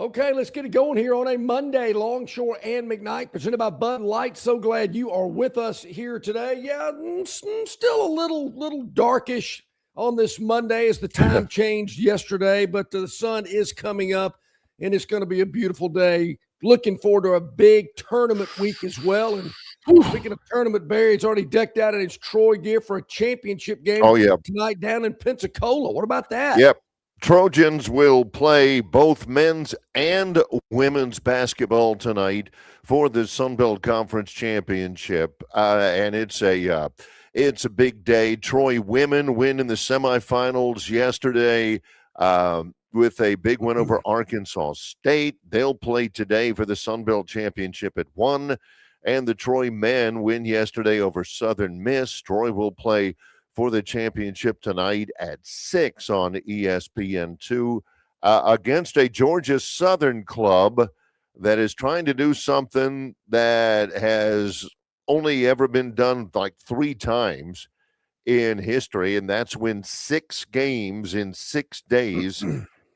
Okay, let's get it going here on a Monday. Longshore and McKnight, presented by Bud Light. So glad you are with us here today. Yeah, still a little darkish on this Monday as the time changed yesterday, but the sun is coming up, and it's going to be a beautiful day. Looking forward to a big tournament week as well. And speaking of tournament, Barry, it's already decked out in its Troy gear for a championship game tonight down in Pensacola. What about that? Yep. Trojans will play both men's and women's basketball tonight for the Sun Belt Conference Championship, and it's a big day. Troy women win in the semifinals yesterday with a big win over Arkansas State. They'll play today for the Sun Belt Championship at 1, and the Troy men win yesterday over Southern Miss. Troy will play for the championship tonight at 6 on ESPN2 against a Georgia Southern club that is trying to do something that has only ever been done like 3 times in history, and that's win 6 games in 6 days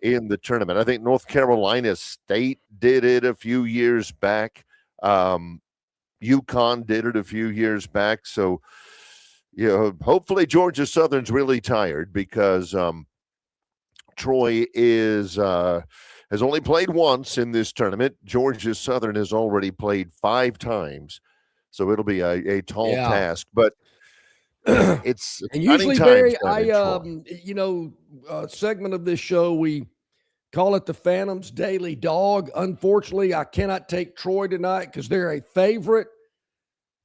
in the tournament. I think North Carolina State did it a few years back. UConn did it a few years back, so hopefully Georgia Southern's really tired because Troy has only played once in this tournament. Georgia Southern has already played 5 times, so it'll be a tall task. But it's and usually, Barry, segment of this show we call it the Phantoms Daily Dog. Unfortunately, I cannot take Troy tonight because they're a favorite.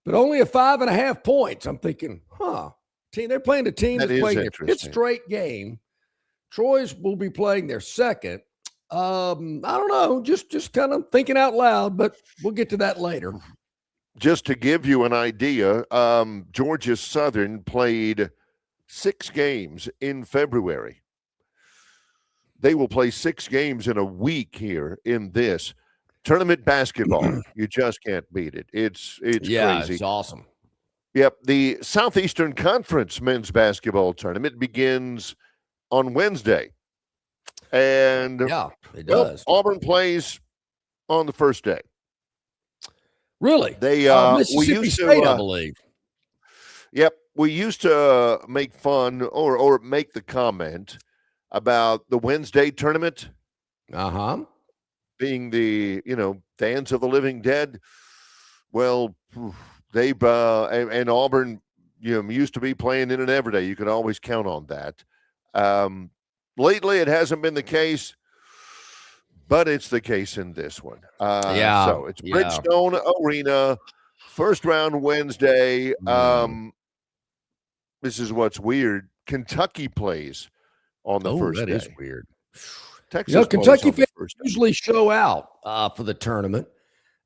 But only a 5.5 points. I'm thinking, they're playing a team that's playing their 5th straight game. Troy's will be playing their 2nd. I don't know, just kind of thinking out loud, but we'll get to that later. Just to give you an idea, Georgia Southern played 6 games in February. They will play 6 games in a week here in this tournament basketball. You just can't beat it. It's crazy. It's awesome. Yep. The Southeastern Conference men's basketball tournament begins on Wednesday. And it does. Auburn plays on the first day. Really? They Mississippi State, I believe. Yep. We used to make fun or make the comment about the Wednesday tournament. Being the, Dance of the Living Dead. Well, they've and Auburn, used to be playing in it every day. You could always count on that. Lately, it hasn't been the case, but it's the case in this one. So it's Bridgestone Arena, first round Wednesday. This is what's weird. Kentucky plays on the first day. That is weird. Texas Kentucky fans usually show out for the tournament.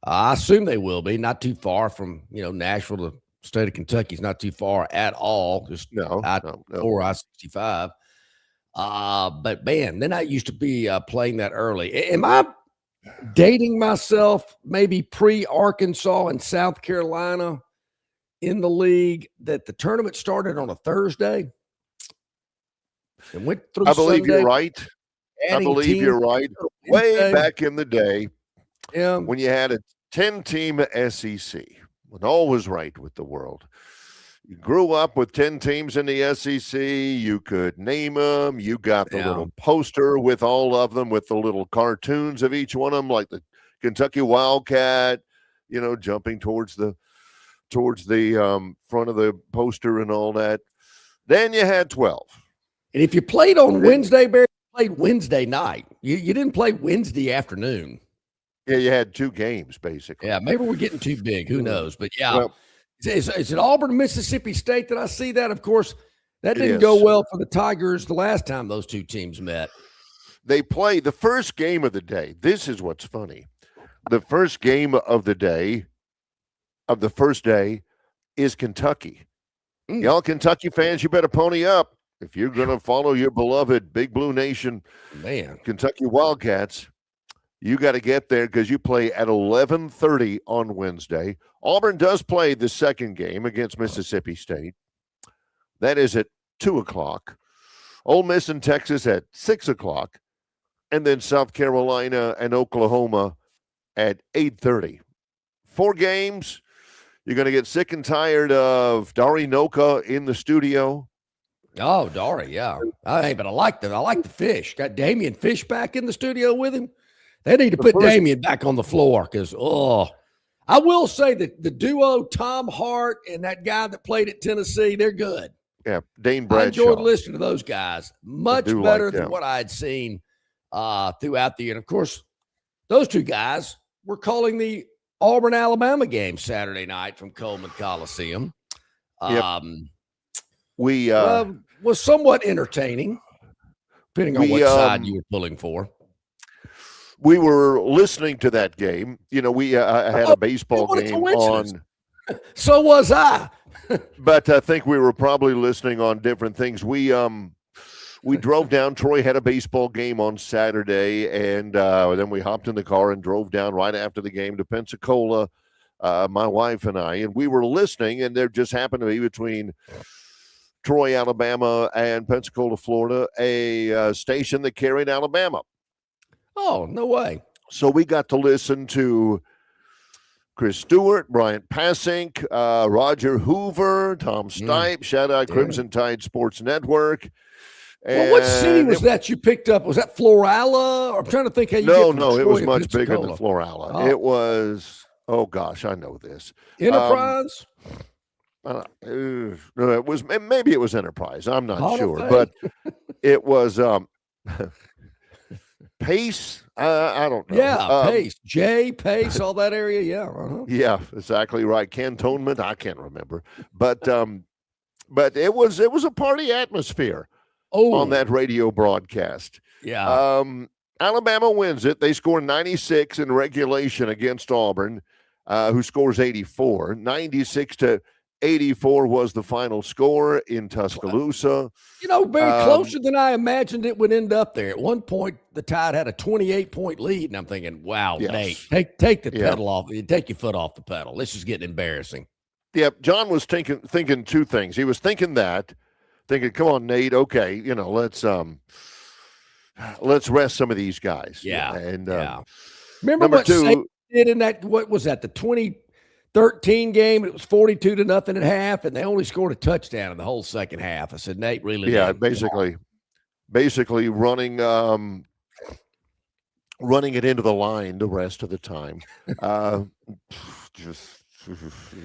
I assume they will be. Not too far from, Nashville, the state of Kentucky is not too far at all. Just or I-65. But, man, they're not used to be playing that early. Am I dating myself maybe pre-Arkansas and South Carolina in the league that the tournament started on a Thursday and went through I believe Sunday? You're right. I believe you're right. Way back in the day, when you had a 10-team SEC, when all was right with the world. You grew up with 10 teams in the SEC. You could name them. You got the little poster with all of them, with the little cartoons of each one of them, like the Kentucky Wildcat, jumping towards the front of the poster and all that. Then you had 12. And if you played on Wednesday, Barry, played Wednesday night. You didn't play Wednesday afternoon. Yeah, you had 2 games, basically. Yeah, maybe we're getting too big. Who knows? But, is it Auburn, Mississippi State that I see that? Of course, that didn't go well for the Tigers the last time those 2 teams met. They play the first game of the day. This is what's funny. The first game of the day, of the first day, is Kentucky. Y'all Kentucky fans, you better pony up. If you're going to follow your beloved Big Blue Nation, Kentucky Wildcats, you got to get there because you play at 11:30 on Wednesday. Auburn does play the second game against Mississippi State. That is at 2 o'clock. Ole Miss and Texas at 6 o'clock. and then South Carolina and Oklahoma at 8:30. 4 games. You're going to get sick and tired of Dari Noka in the studio. Oh, Dari, yeah. Hey, but I like the Fish. Got Damian Fish back in the studio with him. They need to put Damian back on the floor because, I will say that the duo, Tom Hart and that guy that played at Tennessee, they're good. Yeah, Dane Bradshaw. I enjoyed listening to those guys. Much better than what I had seen throughout the year. And, of course, those 2 guys were calling the Auburn, Alabama game Saturday night from Coleman Coliseum. Was somewhat entertaining, depending on what side you were pulling for. We were listening to that game. You know, we had a baseball game on. So was I. But I think we were probably listening on different things. We drove down. Troy had a baseball game on Saturday, and then we hopped in the car and drove down right after the game to Pensacola, my wife and I. And we were listening, and there just happened to be between Troy, Alabama, and Pensacola, Florida, a station that carried Alabama. Oh, no way. So we got to listen to Chris Stewart, Bryant Passink, Roger Hoover, Tom Stipe, shout out Crimson Tide Sports Network. Well, what city was that you picked up? Was that Florala? I'm trying to think how you get from No, it Troy was to much bigger Pensacola. than Florala. Oh. It was, oh gosh, I know this. Enterprise? No, it was, maybe it was Enterprise. I'm not sure, Fame. but it was Pace. I don't know. Yeah, Pace. Pace, all that area. Yeah. Uh-huh. Yeah, exactly right. Cantonment. I can't remember, but it was a party atmosphere on that radio broadcast. Yeah. Alabama wins it. They score 96 in regulation against Auburn, who scores 84. 96-84 was the final score in Tuscaloosa. You know, very closer than I imagined it would end up there. At one point, the Tide had a 28-point lead, and I'm thinking, wow, Yes. Nate, take the pedal off. Take your foot off the pedal. This is getting embarrassing. Yep, John was thinking 2 things. He was thinking, come on, Nate, okay, you know, let's rest some of these guys. Yeah. And remember what Saban did in that, what was that, the 2013 game? It was 42-0 at half, and they only scored a touchdown in the whole second half. I said, Nate really did. Basically running it into the line the rest of the time.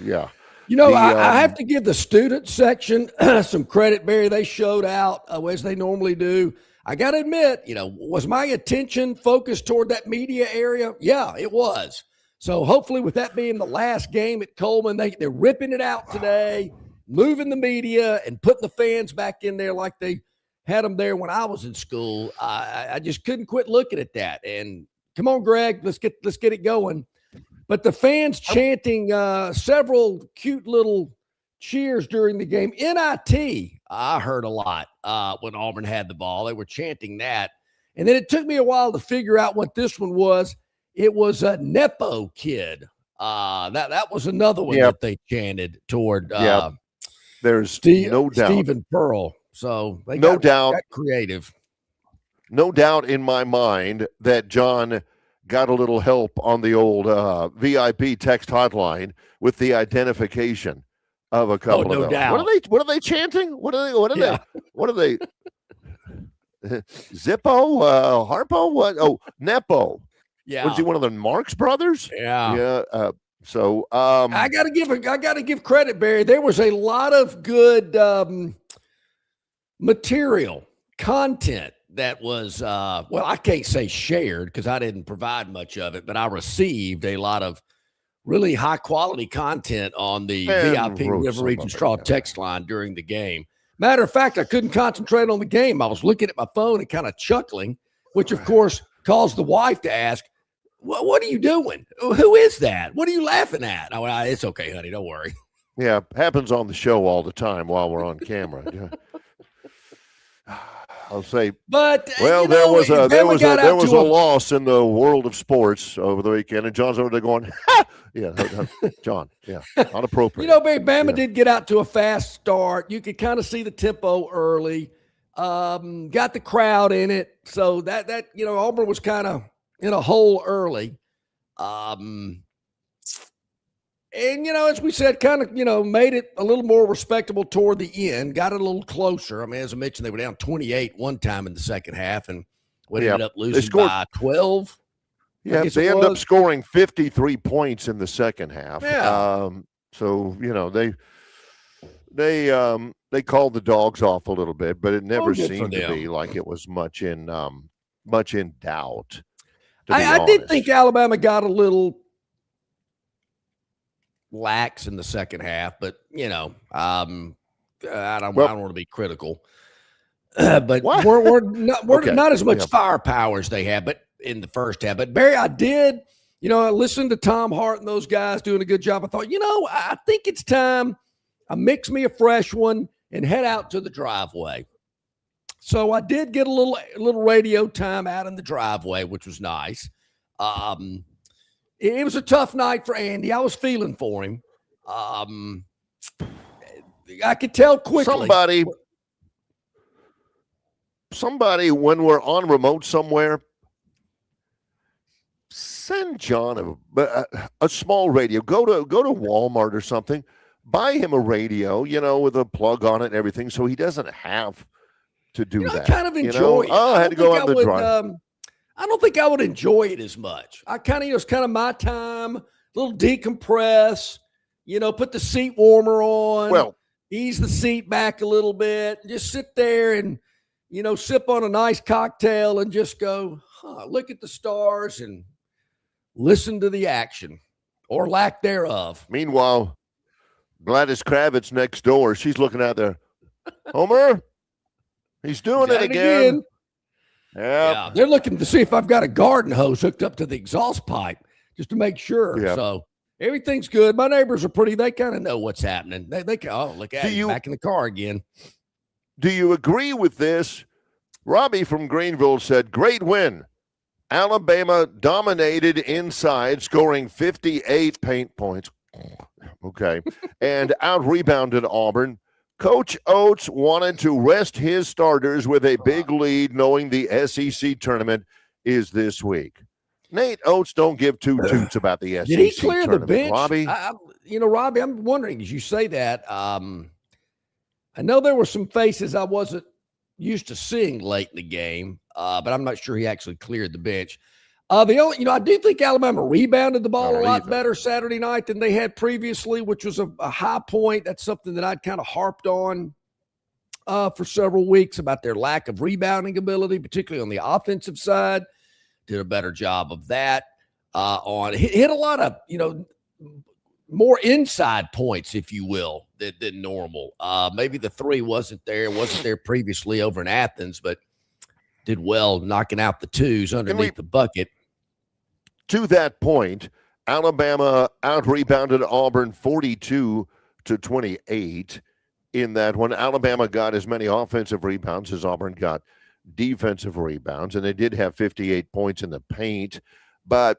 Yeah. You know, I have to give the student section some credit, Barry. They showed out as they normally do. I got to admit, you know, was my attention focused toward that media area? Yeah, it was. So hopefully with that being the last game at Coleman, they're ripping it out today, moving the media and putting the fans back in there like they had them there when I was in school. I just couldn't quit looking at that. And come on, Greg, let's get it going. But the fans chanting several cute little cheers during the game. NIT, I heard a lot when Auburn had the ball. They were chanting that. And then it took me a while to figure out what this one was. It was a Nepo kid. That was another one that they chanted toward. There's no doubt. Stephen Pearl. So they got creative. No doubt in my mind that John got a little help on the old VIP text hotline with the identification of a couple of them. Doubt. What are they chanting? What are they? Zippo, Harpo, what? Oh, Nepo. Yeah. Was he one of the Marx brothers? Yeah. Yeah. So I gotta give credit, Barry. There was a lot of good material, content that was I can't say shared because I didn't provide much of it, but I received a lot of really high quality content on the VIP River Region Straw text line during the game. Matter of fact, I couldn't concentrate on the game. I was looking at my phone and kind of chuckling, which of course caused the wife to ask, what are you doing? Who is that? What are you laughing at? I went, it's okay, honey. Don't worry. Yeah, happens on the show all the time while we're on camera. I'll say, but there was a loss in the world of sports over the weekend, and John's over there going, John, not appropriate. You know, Bama did get out to a fast start. You could kind of see the tempo early. got the crowd in it. So that Auburn was kind of in a hole early. And, as we said, kind of, made it a little more respectable toward the end, got it a little closer. I mean, as I mentioned, they were down 28 one time in the second half, and we ended up losing by 12. Yeah, they ended up scoring 53 points in the second half. Yeah. They called the dogs off a little bit, but it never seemed to be like it was much in doubt. I did think Alabama got a little lax in the second half, but I don't want to be critical. But we're not as much firepower as they had, but in the first half. But Barry, I did, I listened to Tom Hart and those guys doing a good job. I thought, I think it's time I mix me a fresh one and head out to the driveway. So I did get a little radio time out in the driveway, which was nice. It was a tough night for Andy. I was feeling for him. I could tell quickly. Somebody, when we're on remote somewhere, send John a small radio. Go to Walmart or something. Buy him a radio, with a plug on it and everything, so he doesn't have to do that. I kind of enjoy it. I had to go on the drive. I don't think I would enjoy it as much. I kind of, it's kind of my time, a little decompress, put the seat warmer on, ease the seat back a little bit, just sit there and, sip on a nice cocktail and just go, look at the stars and listen to the action or lack thereof. Meanwhile, Gladys Kravitz next door, she's looking out there. Homer, he's doing it again. Yeah, they're looking to see if I've got a garden hose hooked up to the exhaust pipe just to make sure. Yep. So everything's good. My neighbors are they kind of know what's happening. They look at you back in the car again. Do you agree with this? Robbie from Greenville said, great win. Alabama dominated inside, scoring 58 paint points. Okay. And out-rebounded Auburn. Coach Oates wanted to rest his starters with a big lead, knowing the SEC tournament is this week. Nate Oates don't give two toots about the SEC tournament. Did he clear the bench? Robbie? Robbie, I'm wondering, as you say that, I know there were some faces I wasn't used to seeing late in the game, but I'm not sure he actually cleared the bench. I do think Alabama rebounded the ball a lot better Saturday night than they had previously, which was a high point. That's something that I'd kind of harped on for several weeks about their lack of rebounding ability, particularly on the offensive side. Did a better job of that. Hit a lot of, more inside points, if you will, than normal. Maybe the three wasn't there previously over in Athens, but did well knocking out the twos underneath the bucket. To that point, Alabama out-rebounded Auburn 42-28 in that one. Alabama got as many offensive rebounds as Auburn got defensive rebounds, and they did have 58 points in the paint. But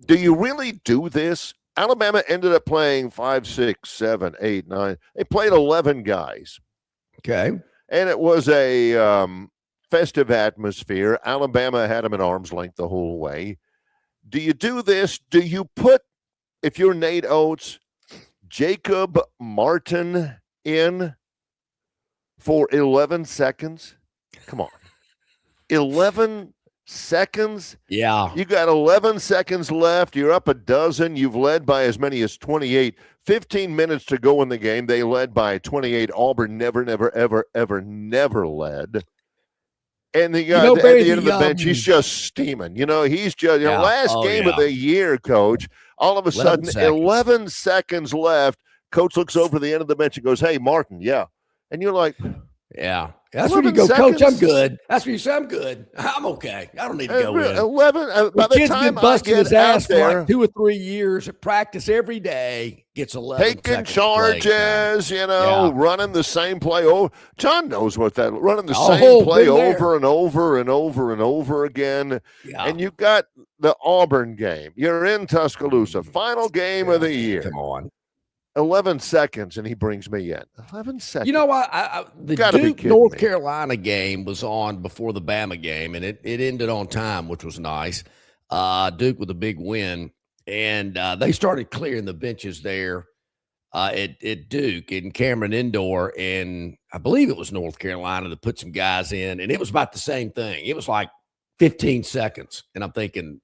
do you really do this? Alabama ended up playing 5, 6, 7, 8, 9. They played 11 guys. Okay. And it was a festive atmosphere. Alabama had them at arm's length the whole way. Do you do this? Do you put, if you're Nate Oates, Jacob Martin in for 11 seconds? Come on. 11 seconds? Yeah. You got 11 seconds left. You're up a dozen. You've led by as many as 28. 15 minutes to go in the game. They led by 28. Auburn never led. And the guy at the end of the bench, he's just steaming. He's just last game of the year, Coach. All of a sudden, 11 seconds left. Coach looks over the end of the bench and goes, "Hey, Martin, yeah." And you're like, "Yeah." That's where you go, seconds? Coach. I'm good. That's where you say, "I'm good. I'm okay. I don't need to go in." 11. By the time busting his ass there, for like 2 or 3 years at practice every day, gets 11. Taking charges, running the same play. Oh, John knows what that. Running the same play over and over and over and over again. Yeah. And you got the Auburn game. You're in Tuscaloosa, final game of the year. Come on. 11 seconds, and he brings me in. 11 seconds. You know what? The Duke North Carolina game was on before the Bama game, and it ended on time, which was nice. Duke with a big win, and they started clearing the benches there at Duke in Cameron Indoor, and I believe it was North Carolina that put some guys in, and it was about the same thing. It was like 15 seconds, and I'm thinking,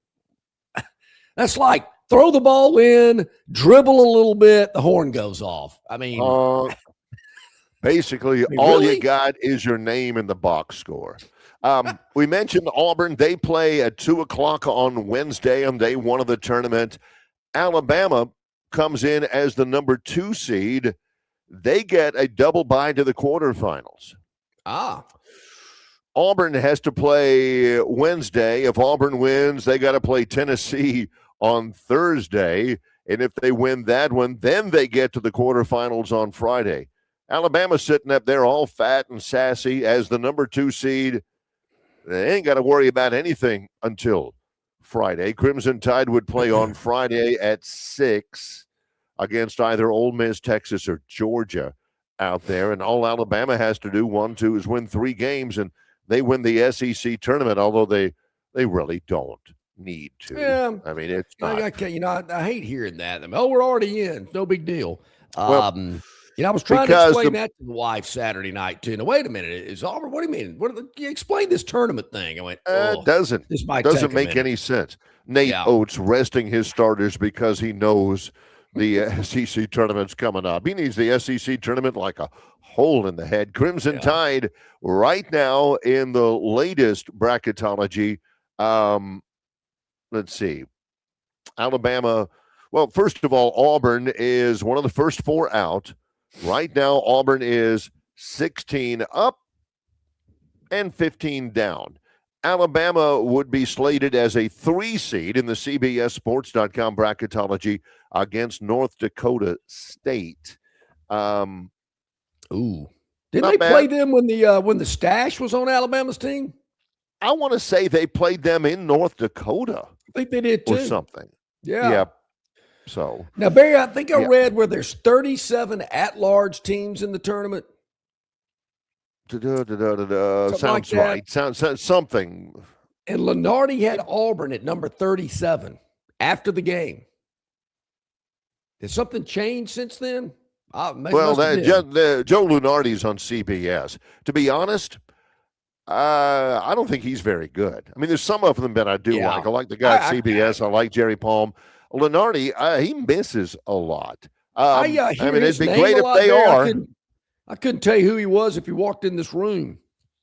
that's like throw the ball in, dribble a little bit, the horn goes off. I mean, basically, all you got is your name in the box score. We mentioned Auburn. They play at 2:00 on Wednesday on day one of the tournament. Alabama comes in as the number 2 seed. They get a double bye to the quarterfinals. Auburn has to play Wednesday. If Auburn wins, they got to play Tennessee on Thursday. And if they win that one, then they get to the quarterfinals on Friday. Alabama's sitting up there all fat and sassy as the number 2 seed. They ain't got to worry about anything until Friday. Crimson Tide would play on Friday at 6 against either Ole Miss, Texas, or Georgia out there. And all Alabama has to do, 1-2, is win 3 games, and they win the SEC tournament, although they really don't need to. Yeah. I mean, it's not. I hate hearing that. We're already in. No big deal. I was trying to explain that to the wife Saturday night, too. Now, wait a minute. Is Auburn, what do you mean? You explain this tournament thing. I went, it doesn't make any sense. Nate Oates resting his starters because he knows the SEC tournament's coming up. He needs the SEC tournament like a hole in the head. Crimson Tide right now in the latest bracketology. Let's see. Alabama. Well, first of all, Auburn is one of the first 4 out. Right now, Auburn is 16 up and 15 down. Alabama would be slated as a 3 seed in the CBSSports.com bracketology against North Dakota State. Didn't they play them when the Stash was on Alabama's team? I want to say they played them in North Dakota. I think they did too. Or something. Yeah. Yep. So now, Barry, I think I read where there's 37 at-large teams in the tournament. Sounds right. Sounds something. And Lenardi had Auburn at number 37 after the game. Did something change since then? Joe Lunardi's on CBS. To be honest, I don't think he's very good. I mean, there's some of them that I do like. I like the guy at CBS. I like Jerry Palm. Lenardi, he misses a lot. I mean, it'd be great if they are. I couldn't tell you who he was if he walked in this room.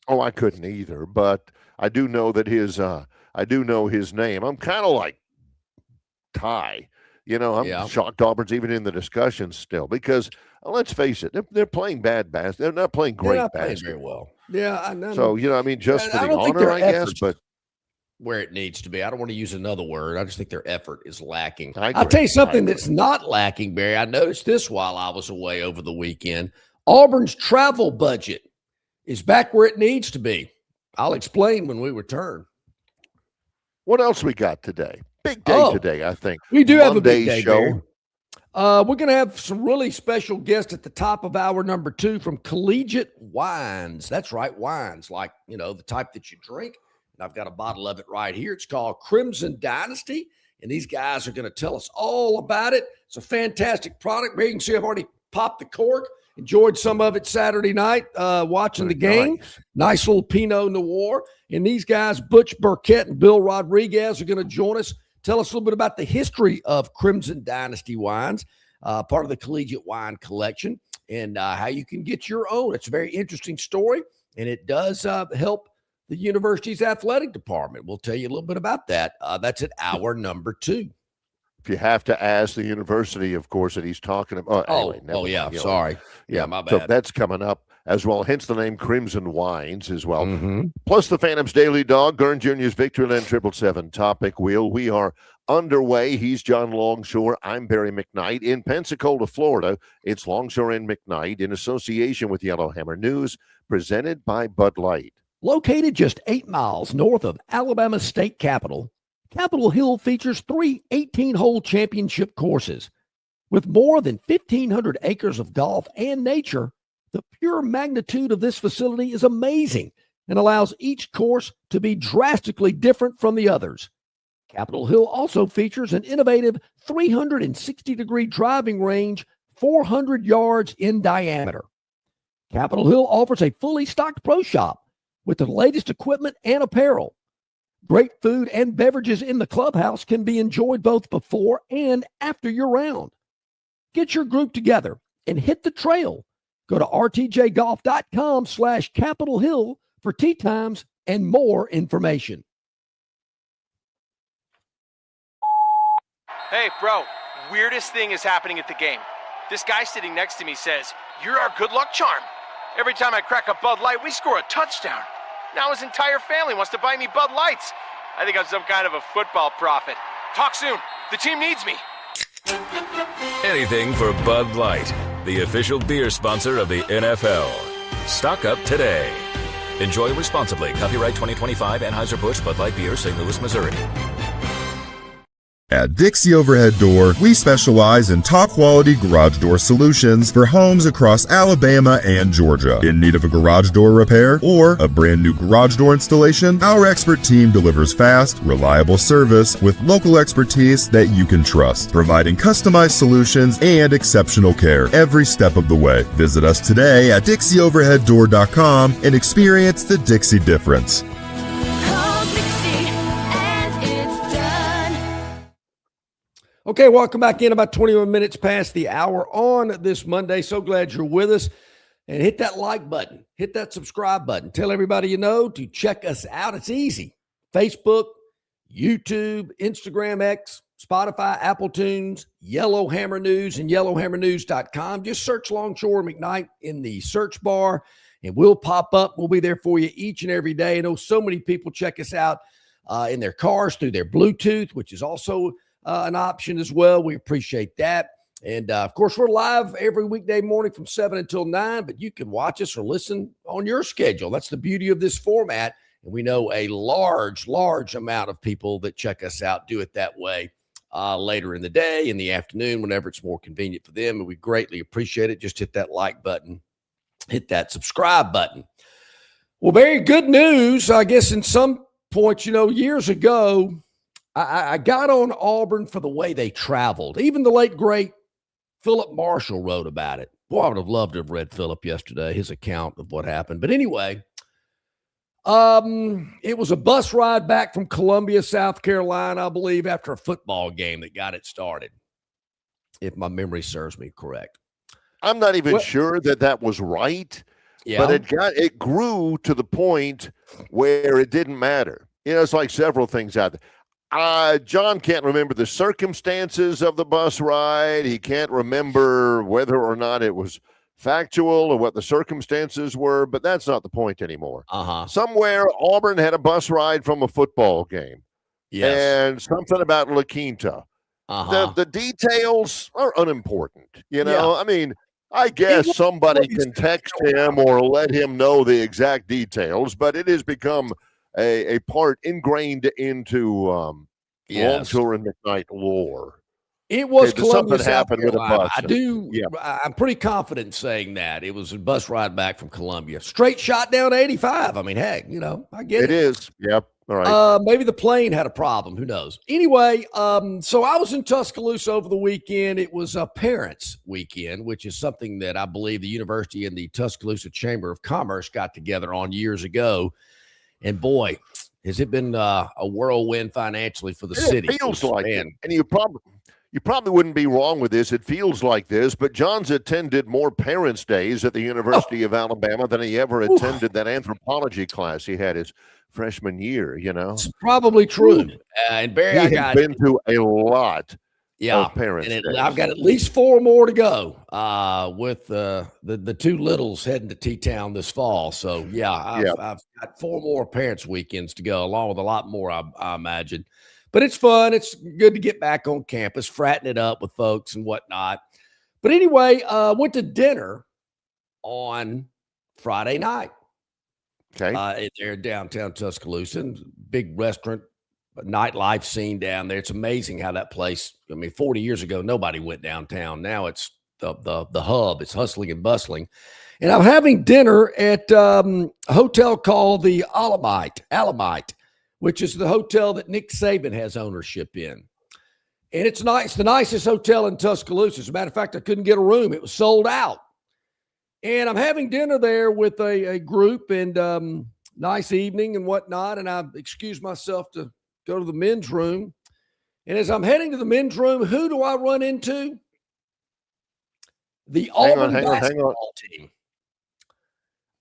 Oh, I couldn't either, but I do know that I do know his name. I'm kind of like Ty. I'm shocked Auburn's even in the discussion still because let's face it, they're playing bad basketball. They're not playing great basketball. Very well. Yeah, I know. So, just for the honor, I guess, but where it needs to be. I don't want to use another word. I just think their effort is lacking. I'll tell you something that's not lacking, Barry. I noticed this while I was away over the weekend. Auburn's travel budget is back where it needs to be. I'll explain when we return. What else we got today? Big day today, I think. We do have a big day, show. We're going to have some really special guests at the top of hour number 2 from Collegiate Wines. That's right, wines, like, the type that you drink. And I've got a bottle of it right here. It's called Crimson Dynasty, and these guys are going to tell us all about it. It's a fantastic product. You can see I've already popped the cork. Enjoyed some of it Saturday night watching the game. Nice little Pinot Noir. And these guys, Butch Burkett and Bill Rodriguez, are going to join us, tell us a little bit about the history of Crimson Dynasty wines, part of the Collegiate Wine Collection, and how you can get your own. It's a very interesting story, and it does help the university's athletic department. We'll tell you a little bit about that. That's at hour number 2. If you have to ask the university, of course, that he's talking about. Sorry. Yeah, my bad. So that's coming up as well. Hence the name Crimson Wines as well. Mm-hmm. Plus the Phantom's Daily Dog, Gurn Jr.'s Victoryland 777 Topic Wheel. We are underway. He's John Longshore. I'm Barry McKnight. In Pensacola, Florida, it's Longshore and McKnight in association with Yellowhammer News, presented by Bud Light. Located just 8 miles north of Alabama's state capital, Capitol Hill features 3 18-hole championship courses. With more than 1,500 acres of golf and nature, the pure magnitude of this facility is amazing and allows each course to be drastically different from the others. Capitol Hill also features an innovative 360-degree driving range, 400 yards in diameter. Capitol Hill offers a fully stocked pro shop with the latest equipment and apparel. Great food and beverages in the clubhouse can be enjoyed both before and after your round. Get your group together and hit the trail. Go to rtjgolf.com/Capitol Hill for tee times and more information. Hey, bro, weirdest thing is happening at the game. This guy sitting next to me says, "You're our good luck charm." Every time I crack a Bud Light, we score a touchdown. Now his entire family wants to buy me Bud Lights. I think I'm some kind of a football prophet. Talk soon. The team needs me. Anything for Bud Light, the official beer sponsor of the NFL. Stock up today. Enjoy responsibly. Copyright 2025 Anheuser-Busch Bud Light Beer, St. Louis, Missouri. At Dixie Overhead Door, we specialize in top-quality garage door solutions for homes across Alabama and Georgia. In need of a garage door repair or a brand new garage door installation, our expert team delivers fast, reliable service with local expertise that you can trust, providing customized solutions and exceptional care every step of the way. Visit us today at DixieOverheadDoor.com and experience the Dixie difference. Okay, welcome back in. About 21 minutes past the hour on this Monday. So glad you're with us. And hit that like button. Hit that subscribe button. Tell everybody you know to check us out. It's easy. Facebook, YouTube, Instagram, X, Spotify, Apple Tunes, Yellowhammer News, and yellowhammernews.com. Just search Longshore McKnight in the search bar, and we'll pop up. We'll be there for you each and every day. I know so many people check us out in their cars through their Bluetooth, which is also an option as well. We appreciate that. And of course, we're live every weekday morning from 7 until 9, but you can watch us or listen on your schedule. That's the beauty of this format. And we know a large amount of people that check us out do it that way later in the day, in the afternoon, whenever it's more convenient for them. And we greatly appreciate it. Just hit that like button, hit that subscribe button. Well, very good news. I guess in some points, years ago, I got on Auburn for the way they traveled. Even the late, great Philip Marshall wrote about it. Boy, I would have loved to have read Philip yesterday, his account of what happened. But anyway, it was a bus ride back from Columbia, South Carolina, I believe, after a football game that got it started, if my memory serves me correct. I'm not even sure that was right, but it grew to the point where it didn't matter. It's like several things out there. John can't remember the circumstances of the bus ride. He can't remember whether or not it was factual or what the circumstances were, but that's not the point anymore. Somewhere Auburn had a bus ride from a football game. Yes. And something about La Quinta. The details are unimportant. I mean, I guess somebody can text him or let him know the exact details, but it has become a part ingrained into Longshore and McKnight lore. It was Columbia, something happened with a bus. I'm pretty confident saying that. It was a bus ride back from Columbia. Straight shot down 85. I mean, heck, I get it. It is. Yep. All right. Maybe the plane had a problem. Who knows? Anyway, so I was in Tuscaloosa over the weekend. It was a parents' weekend, which is something that I believe the university and the Tuscaloosa Chamber of Commerce got together on years ago. And boy, has it been a whirlwind financially for the city. It feels like it. And you probably wouldn't be wrong with this. It feels like this, but John's attended more parents' days at the University of Alabama than he ever attended that anthropology class he had his freshman year, It's probably true. And Barry, I got been to a lot. Yeah, and I've got at least 4 more to go with the 2 littles heading to T-Town this fall. So, I've got 4 more parents' weekends to go, along with a lot more, I imagine. But it's fun. It's good to get back on campus, fratting it up with folks and whatnot. But anyway, went to dinner on Friday night. Okay. There downtown Tuscaloosa, big restaurant nightlife scene down there. It's amazing how that place, 40 years ago, nobody went downtown. Now it's the hub. It's hustling and bustling. And I'm having dinner at a hotel called the Alamite, which is the hotel that Nick Saban has ownership in. And it's nice. It's the nicest hotel in Tuscaloosa. As a matter of fact, I couldn't get a room. It was sold out. And I'm having dinner there with a group, and nice evening and whatnot. And I excused myself to go to the men's room. And as I'm heading to the men's room, who do I run into? The Auburn basketball team.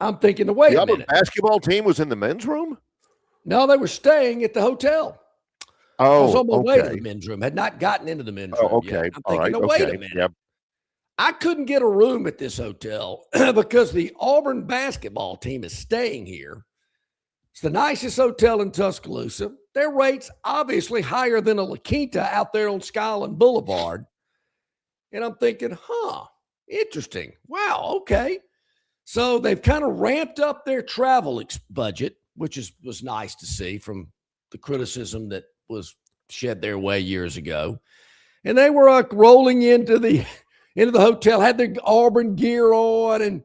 I'm thinking, wait a minute. The basketball team was in the men's room? No, they were staying at the hotel. Oh, I was on my way to the men's room. Had not gotten into the men's room okay. yet. I'm thinking, wait a minute. Yep. I couldn't get a room at this hotel because the Auburn basketball team is staying here. It's the nicest hotel in Tuscaloosa. Their rates obviously higher than a La Quinta out there on Skyland Boulevard. And I'm thinking, interesting. Wow, okay. So they've kind of ramped up their travel budget, which was nice to see from the criticism that was shed their way years ago. And they were rolling into the hotel, had their Auburn gear on, and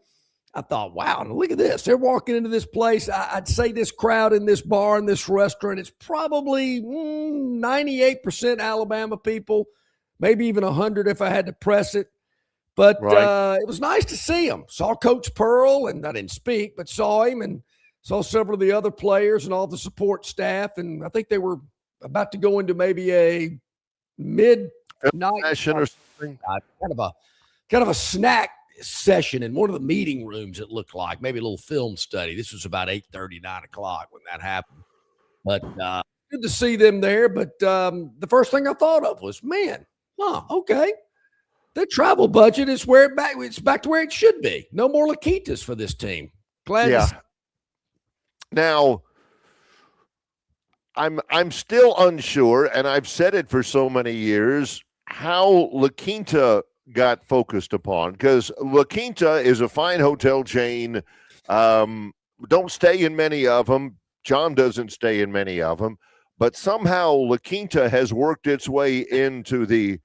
I thought, wow, look at this. They're walking into this place. I'd say this crowd in this bar, in this restaurant, it's probably 98% Alabama people, maybe even 100 if I had to press it. But it was nice to see him. Saw Coach Pearl, and I didn't speak, but saw him and saw several of the other players and all the support staff. And I think they were about to go into maybe a midnight session or something. Kind of a snack session in one of the meeting rooms, it looked like. Maybe a little film study. This was about 8:30, 9 o'clock when that happened. But good to see them there. But the first thing I thought of was, okay. The travel budget is it's back to where it should be. No more La Quintas for this team. Now, I'm still unsure, and I've said it for so many years, how La Quinta got focused upon, because La Quinta is a fine hotel chain. Don't stay in many of them. John doesn't stay in many of them, but somehow La Quinta has worked its way into the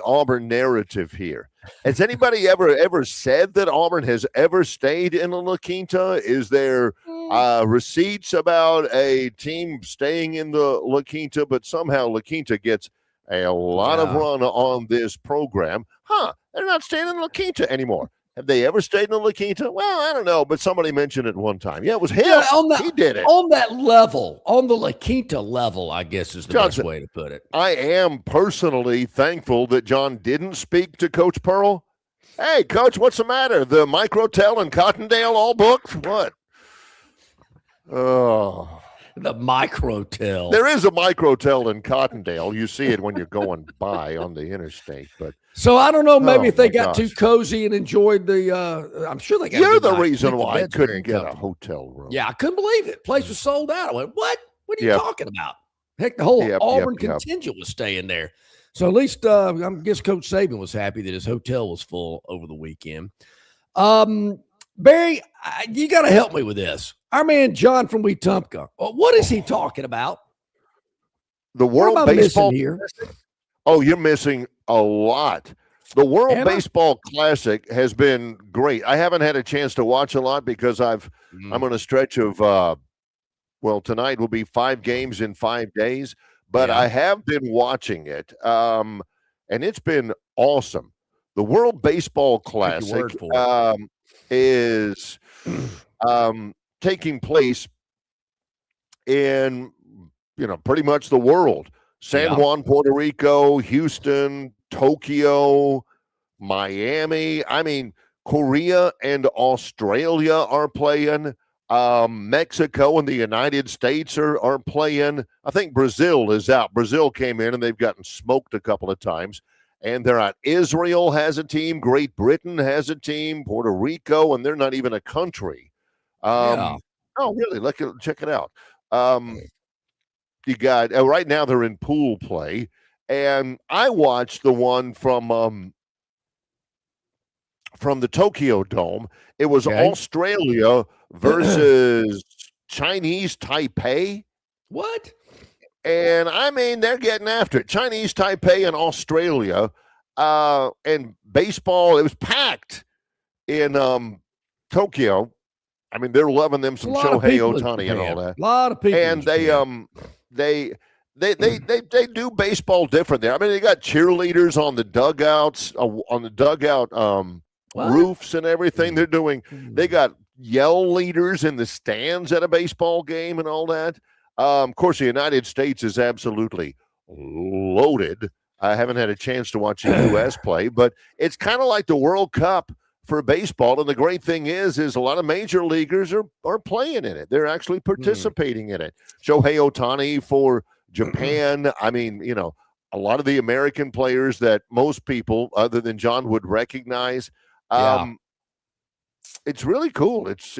Auburn narrative here. Has anybody ever said that Auburn has ever stayed in a La Quinta? Is there receipts about a team staying in the La Quinta, but somehow La Quinta gets a lot of run on this program? They're not staying in La Quinta anymore. Have they ever stayed in a La Quinta? Well, I don't know, but somebody mentioned it one time. Yeah, it was him. He did it. On that level, on the La Quinta level, I guess is the best way to put it. I am personally thankful that John didn't speak to Coach Pearl. Hey, Coach, what's the matter? The Microtel and Cottondale all booked? What? Oh. The Microtel. There is a Microtel in Cottondale. You see it when you're going by on the interstate. But so I don't know. Maybe if they got too cozy and enjoyed the. I'm sure they got. You're the reason why I couldn't get a hotel room. Yeah, I couldn't believe it. Place was sold out. I went, what? What are you talking about? Heck, the whole Auburn contingent was staying there. So at least I guess Coach Saban was happy that his hotel was full over the weekend. Barry, you got to help me with this. Our man John from Wetumpka. What is he talking about? The World Baseball here. Oh, you're missing a lot. The World Baseball Classic has been great. I haven't had a chance to watch a lot because I'm on a stretch of tonight will be 5 games in 5 days, but I have been watching it. And it's been awesome. The World Baseball Classic is taking place in pretty much the world. San Juan, Puerto Rico, Houston, Tokyo, Miami. I mean, Korea and Australia are playing. Mexico and the United States are playing. I think Brazil is out. Brazil came in and they've gotten smoked a couple of times. And they're out. Israel has a team. Great Britain has a team. Puerto Rico, and they're not even a country. Oh, really? Check it out. You got right now they're in pool play, and I watched the one from the Tokyo Dome. It was Australia versus Chinese Taipei. What? And I mean, they're getting after it. Chinese Taipei and Australia, and baseball, it was packed in Tokyo. I mean, they're loving them some Shohei Ohtani and all that. A lot of people. And they do baseball different there. I mean, they got cheerleaders on the dugouts, roofs and everything. They got yell leaders in the stands at a baseball game and all that. Of course, the United States is absolutely loaded. I haven't had a chance to watch the U.S. play, but it's kind of like the World Cup for baseball. And the great thing is a lot of major leaguers are playing in it. They're actually participating in it. Shohei Ohtani for Japan. I mean, a lot of the American players that most people other than John would recognize. It's really cool. It's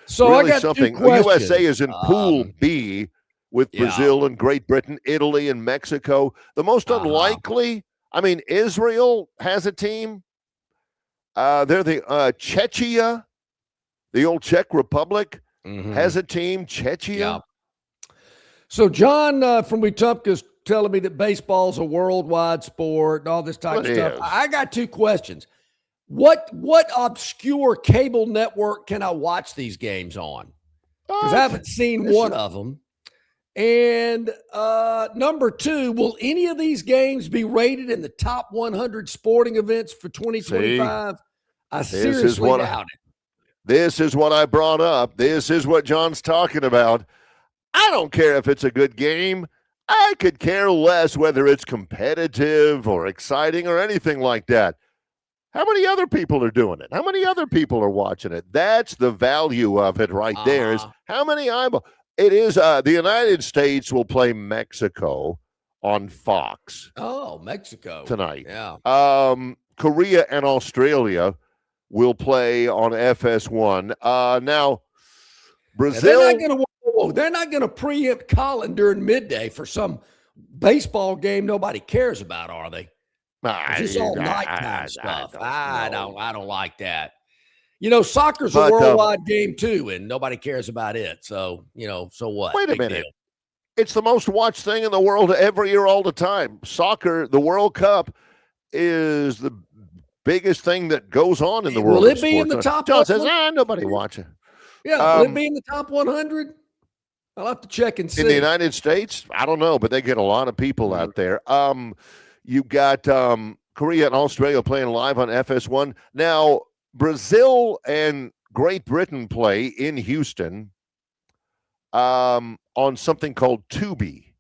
so really I got something. two questions. USA is in Pool B with Brazil and Great Britain, Italy and Mexico. The most unlikely, I mean, Israel has a team. They're the Czechia, the old Czech Republic, has a team. Czechia. Yeah. So John from Wetumpka's telling me that baseball's a worldwide sport and all this type of stuff. I got two questions. What obscure cable network can I watch these games on? Because I haven't seen one of them. And number two, will any of these games be rated in the top 100 sporting events for 2025? I seriously doubt it. This is what I brought up. This is what John's talking about. I don't care if it's a good game. I could care less whether it's competitive or exciting or anything like that. How many other people are doing it? How many other people are watching it? That's the value of it right there, is how many eyeballs. It is the United States will play Mexico on Fox. Oh, Mexico. Tonight. Yeah. Korea and Australia will play on FS1. Now, Brazil. They're not going to preempt Colin during midday for some baseball game nobody cares about, are they? It's all nighttime stuff. I don't like that. Soccer's a worldwide game too, and nobody cares about it. So, so what? Wait a minute. It's the most watched thing in the world every year, all the time. Soccer, the World Cup, is the biggest thing that goes on in the world. Will it be in the top? John says, nobody watching. Yeah, will it be in the top 100? I'll have to check and see. In the United States, I don't know, but they get a lot of people out there. You got Korea and Australia playing live on FS1. Now, Brazil and Great Britain play in Houston on something called Tubi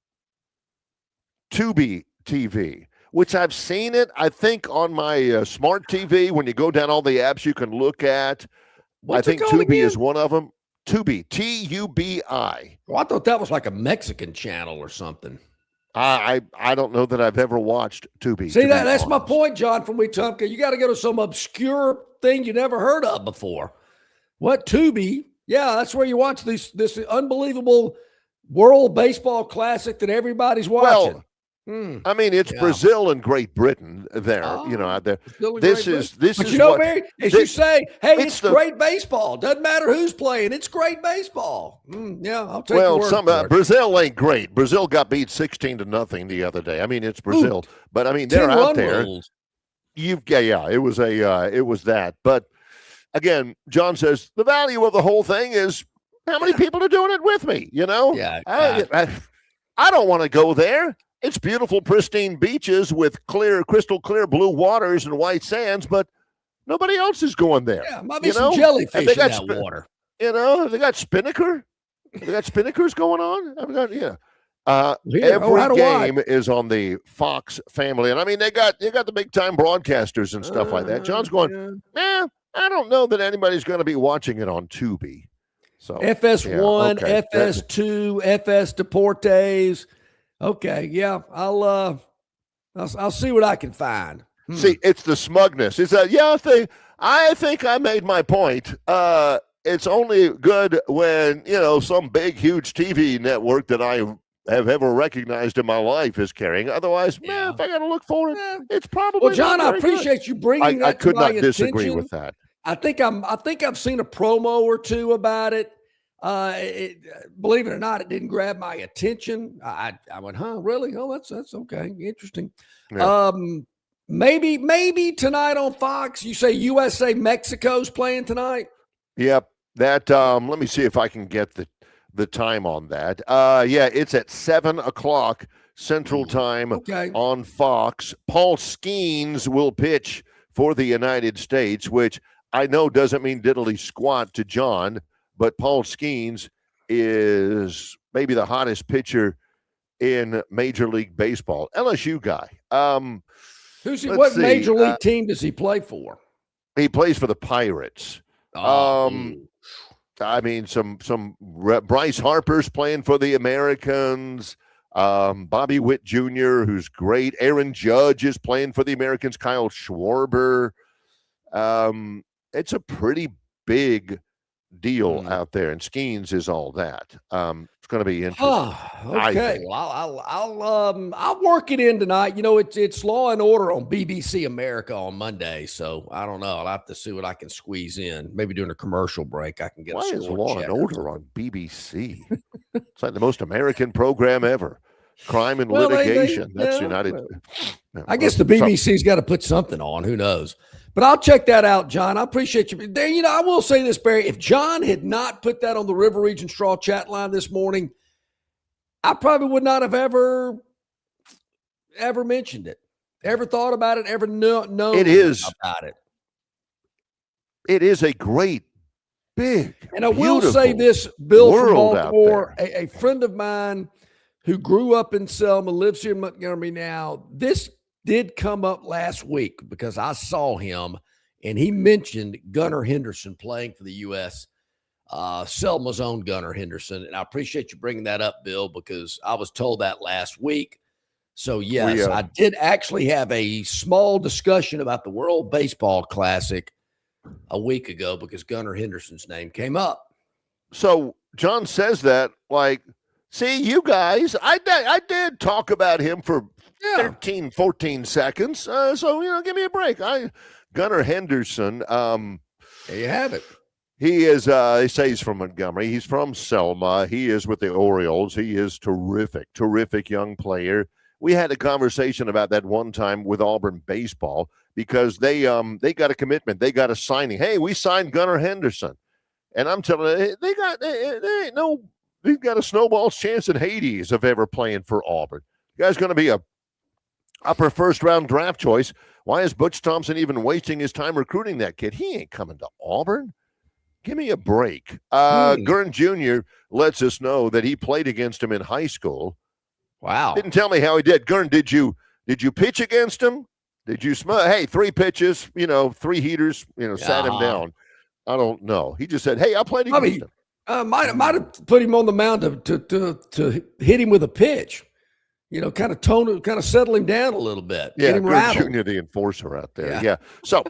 TV, which I've seen it, I think, on my smart TV. When you go down all the apps you can look at, I think Tubi is one of them. Tubi, Tubi. Well, I thought that was like a Mexican channel or something. I don't know that I've ever watched Tubi. See, that's my point, John from Wetumpka. You got to go to some obscure thing you never heard of before. What, Tubi? Yeah, that's where you watch this unbelievable World Baseball Classic that everybody's watching. I mean, it's Brazil and Great Britain there, out there. This is Mary, as you say, hey, it's great baseball. Doesn't matter who's playing. It's great baseball. I'll take your word for it. Brazil ain't great. Brazil got beat 16-0 the other day. I mean, it's Brazil, but I mean, they're out there. It was that. But again, John says the value of the whole thing is how many people are doing it with me, Yeah. I don't want to go there. It's beautiful, pristine beaches with crystal clear blue waters and white sands, but nobody else is going there. Yeah, might be some jellyfish in that water. They got spinnaker. They got spinnakers going on. Every game is on the Fox family, and I mean they got the big time broadcasters and stuff like that. John's going, I don't know that anybody's going to be watching it on Tubi. So FS1, FS2, FS Deportes. Okay, yeah, I'll see what I can find. See, it's the smugness. It's I think I made my point. It's only good when some big, huge TV network that I have ever recognized in my life is carrying. Otherwise, if I got to look for it, it's probably. Well, John, I appreciate you bringing that to my attention. I could not disagree with that. I think I've seen a promo or two about it. Believe it or not, it didn't grab my attention. I went, huh, really? Oh, that's okay. Interesting. Yeah. Maybe tonight on Fox, you say USA Mexico's playing tonight? Yep. That let me see if I can get the time on that. Yeah, it's at 7:00 Central Time on Fox. Paul Skeens will pitch for the United States, which I know doesn't mean diddly squat to John, but Paul Skeens is maybe the hottest pitcher in Major League Baseball. LSU guy. What Major League team does he play for? He plays for the Pirates. I mean, some Bryce Harper's playing for the Americans. Bobby Witt Jr., who's great. Aaron Judge is playing for the Americans. Kyle Schwarber. It's a pretty big deal out there, and Skeens is all that. It's going to be interesting. Okay, well, I'll work it in tonight. You know, it's Law and Order on BBC America on Monday, so I don't know. I'll have to see what I can squeeze in. Maybe during a commercial break, I can get. Why is Law and Order on BBC? It's like the most American program ever. Crime and litigation. That's United. I guess the BBC's got to put something on. Who knows? But I'll check that out, John. I appreciate you. There, you know, I will say this, Barry. If John had not put that on the River Region Straw chat line this morning, I probably would not have ever mentioned it, ever thought about it, ever known about it. It is a great, big, and I will say this, Bill from Baltimore, a friend of mine who grew up in Selma, lives here in Montgomery now. This did come up last week because I saw him and he mentioned Gunnar Henderson playing for the U.S., Selma's own Gunnar Henderson. And I appreciate you bringing that up, Bill, because I was told that last week. So, yes, I did actually have a small discussion about the World Baseball Classic a week ago because Gunnar Henderson's name came up. So John says that, like, see, you guys, I did talk about him for 13, 14 seconds. So, you know, give me a break. Gunnar Henderson. There you have it. He is, they say he's from Montgomery. He's from Selma. He is with the Orioles. He is terrific young player. We had a conversation about that one time with Auburn baseball because they got a commitment. They got a signing. Hey, we signed Gunnar Henderson. And I'm telling you, they've got a snowball's chance in Hades of ever playing for Auburn. The guy's going to be a upper first-round draft choice. Why is Butch Thompson even wasting his time recruiting that kid? He ain't coming to Auburn. Give me a break. Gurn Jr. lets us know that he played against him in high school. Wow. Didn't tell me how he did. Gurn, did you pitch against him? Did you smell? Hey, 3 pitches, 3 heaters, sat him down. I don't know. He just said, hey, I played against him. Might have put him on the mound to hit him with a pitch. Kind of settle him down a little bit. Yeah, get him rattled. Jr., the enforcer out there. Yeah. So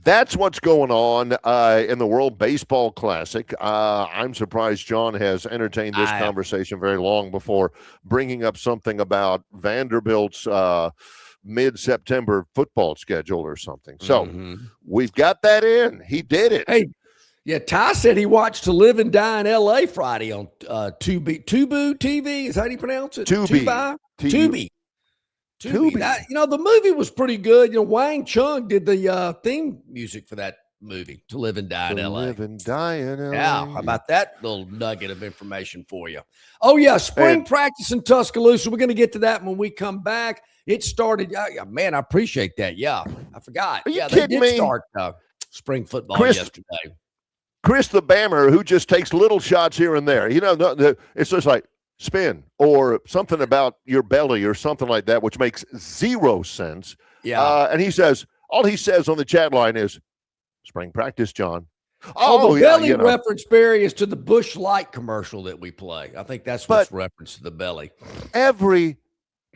that's what's going on in the World Baseball Classic. I'm surprised John has entertained this conversation very long before bringing up something about Vanderbilt's mid-September football schedule or something. So we've got that in. He did it. Hey, yeah, Ty said he watched To Live and Die in L.A. Friday on Tubi TV. Is that how you pronounce it? Tubi. Tubi. The movie was pretty good. Wang Chung did the theme music for that movie, To Live and Die in L.A. Live and Die in L.A. Yeah, how about that little nugget of information for you? Oh, yeah, spring practice in Tuscaloosa. We're going to get to that when we come back. It started. Man, I appreciate that. Yeah, I forgot. Are you they kidding did me? Start spring football yesterday. Chris the Bammer, who just takes little shots here and there. It's just like spin or something about your belly or something like that, which makes zero sense. Yeah. And all he says on the chat line is spring practice, John. The belly reference, Barry, is to the Busch Light commercial that we play. I think that's what's referenced to the belly. Every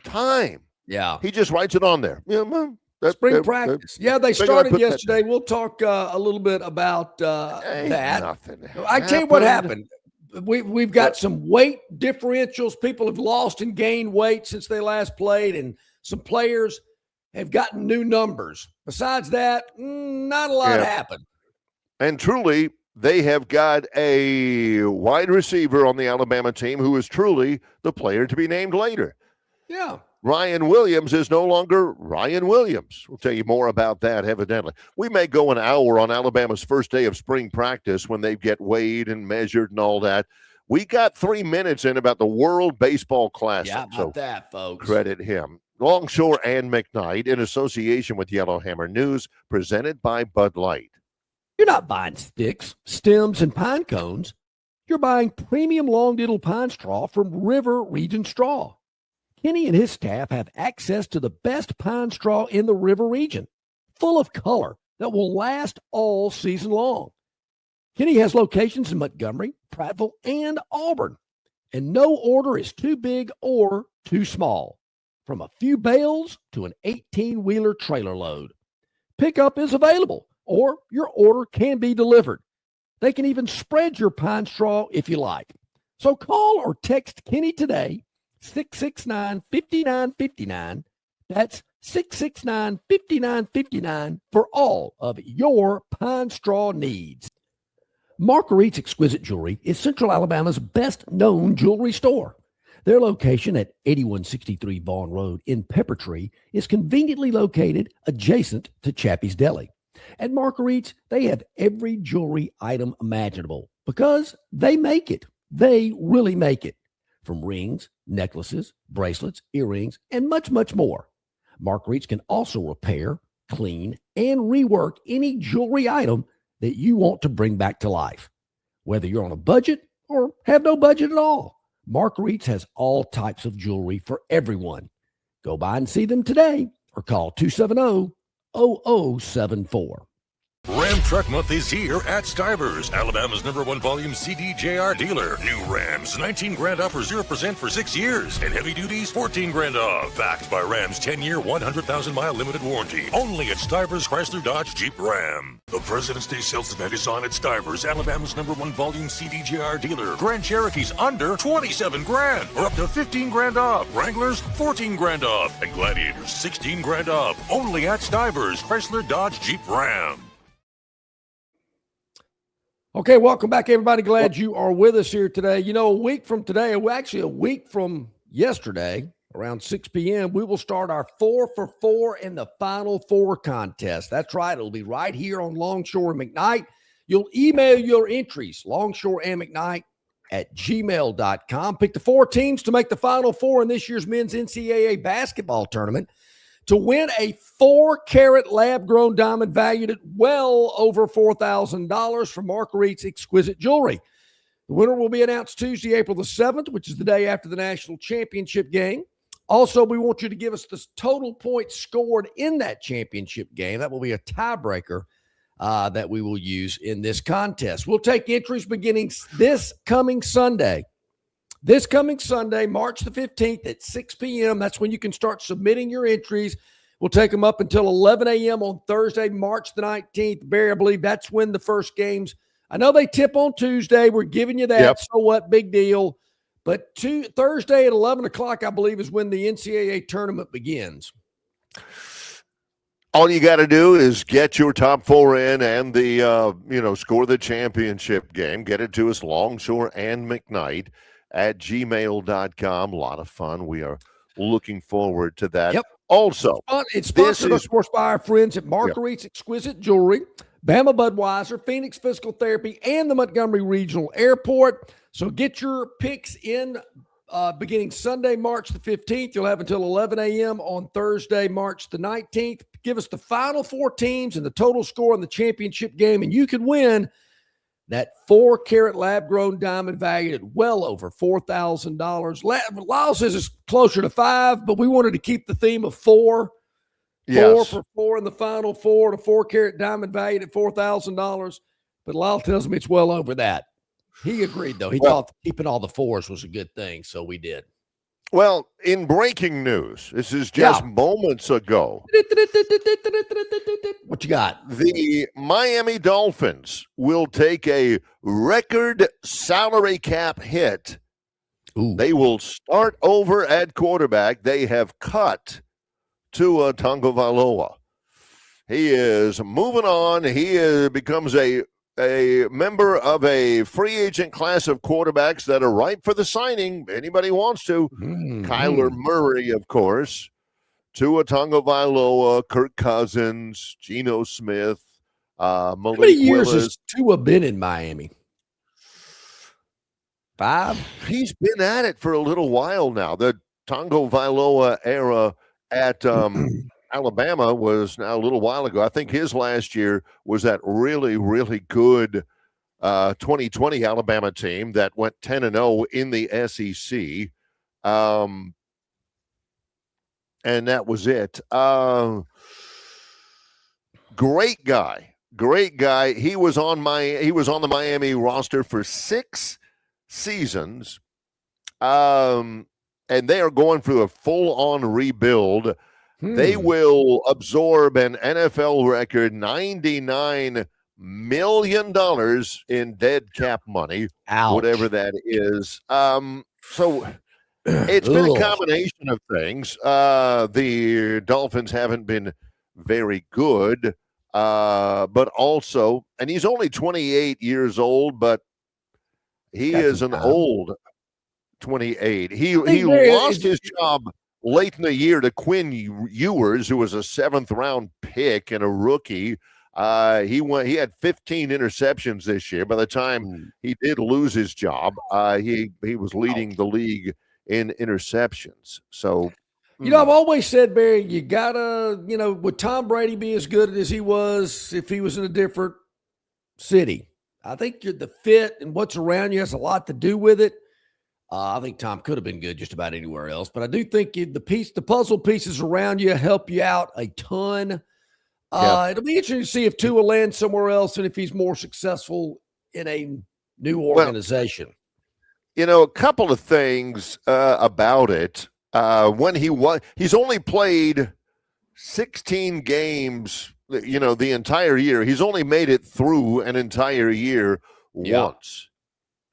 time. Yeah. He just writes it on there. Spring practice. They started yesterday. We'll talk a little bit about that. I tell you what happened. We've got some weight differentials. People have lost and gained weight since they last played, and some players have gotten new numbers. Besides that, not a lot happened. And truly, they have got a wide receiver on the Alabama team who is truly the player to be named later. Yeah. Ryan Williams is no longer Ryan Williams. We'll tell you more about that, evidently. We may go an hour on Alabama's first day of spring practice when they get weighed and measured and all that. We got 3 minutes in about the World Baseball Classic. Yeah, about that, folks. Credit him. Longshore and McKnight in association with Yellowhammer News, presented by Bud Light. You're not buying sticks, stems, and pine cones. You're buying premium long-diddle pine straw from River Region Straw. Kenny and his staff have access to the best pine straw in the River region, full of color that will last all season long. Kenny has locations in Montgomery, Prattville, and Auburn, and no order is too big or too small, from a few bales to an 18-wheeler trailer load. Pickup is available, or your order can be delivered. They can even spread your pine straw if you like. So call or text Kenny today, 669-5959. That's 669-5959 for all of your pine straw needs. Marguerite's Exquisite Jewelry is Central Alabama's best-known jewelry store. Their location at 8163 Vaughn Road in Peppertree is conveniently located adjacent to Chappie's Deli. At Marguerite's, they have every jewelry item imaginable because they make it. They really make it. From rings, necklaces, bracelets, earrings, and much, much more. Marguerite's can also repair, clean, and rework any jewelry item that you want to bring back to life. Whether you're on a budget or have no budget at all, Marguerite's has all types of jewelry for everyone. Go by and see them today or call 270-0074. Ram Truck Month is here at Stivers, Alabama's #1 volume CDJR dealer. New Rams, 19 grand off or 0% for 6 years. And heavy duties, 14 grand off. Backed by Ram's 10-year, 100,000-mile limited warranty. Only at Stivers Chrysler Dodge Jeep Ram. The President's Day sales event is on at Stivers, Alabama's #1 volume CDJR dealer. Grand Cherokees under 27 grand or up to 15 grand off. Wranglers, 14 grand off. And Gladiators, 16 grand off. Only at Stivers Chrysler Dodge Jeep Ram. Okay, welcome back, everybody. Glad you are with us here today. You know, a week from today, actually a week from yesterday, around 6 p.m., we will start our 4 for 4 in the Final Four contest. That's right. It'll be right here on Longshore McKnight. You'll email your entries, longshoreandmcknight@gmail.com. Pick the 4 teams to make the Final Four in this year's men's NCAA basketball tournament to win a 4-carat lab-grown diamond valued at well over $4,000 from Marguerite's Exquisite Jewelry. The winner will be announced Tuesday, April the 7th, which is the day after the national championship game. Also, we want you to give us the total points scored in that championship game. That will be a tiebreaker that we will use in this contest. We'll take entries beginning this coming Sunday. This coming Sunday, March the 15th at 6 p.m., that's when you can start submitting your entries. We'll take them up until 11 a.m. on Thursday, March the 19th. Barry, I believe that's when the first games. I know they tip on Tuesday. We're giving you that. Yep. So what? Big deal. But Thursday at 11 o'clock, I believe, is when the NCAA tournament begins. All you got to do is get your top 4 in and score the championship game. Get it to us, Longshore and McKnight at gmail.com. A lot of fun. We are looking forward to that. Yep. Also, it's sponsored, of course, by our friends at Marguerite's Exquisite Jewelry, Bama Budweiser, Phoenix Physical Therapy, and the Montgomery Regional Airport. So get your picks in beginning Sunday, March the 15th. You'll have until 11 a.m. on Thursday, March the 19th. Give us the Final Four teams and the total score in the championship game, and you could win that 4-carat lab-grown diamond valued at well over $4,000. Lyle says it's closer to 5, but we wanted to keep the theme of 4. Yes. 4 for 4 in the Final Four, the 4-carat diamond valued at $4,000. But Lyle tells me it's well over that. He agreed, though. He thought keeping all the 4s was a good thing, so we did. Well, in breaking news, this is just moments ago. What you got? The Miami Dolphins will take a record salary cap hit. Ooh. They will start over at quarterback. They have cut Tua Tagovailoa. He is moving on. He becomes a a member of a free agent class of quarterbacks that are ripe for the signing. Anybody wants to. Kyler Murray, of course. Tua Tagovailoa, Kirk Cousins, Geno Smith, Malik How many years Willis. has Tua been in Miami? 5? He's been at it for a little while now. The Tagovailoa era at Alabama was now a little while ago. I think his last year was that really, really good 2020 Alabama team that went 10-0 in the SEC. And that was it. Great guy. He was on the Miami roster for 6 seasons. And they are going through a full-on rebuild. They will absorb an NFL record $99 million in dead cap money, whatever that is. So it's been a combination of things. The Dolphins haven't been very good, but also, and he's only 28 years old, but he is an old 28. He lost his job late in the year to Quinn Ewers, who was a 7th-round pick and a rookie. He had 15 interceptions this year. By the time he did lose his job, he was leading the league in interceptions. So, I've always said, Barry, you gotta, would Tom Brady be as good as he was if he was in a different city? I think the fit and what's around you has a lot to do with it. I think Tom could have been good just about anywhere else, but I do think the puzzle pieces around you help you out a ton. It'll be interesting to see if Tua lands somewhere else and if he's more successful in a new organization. A couple of things about it. When he's only played 16 games, the entire year. He's only made it through an entire year once.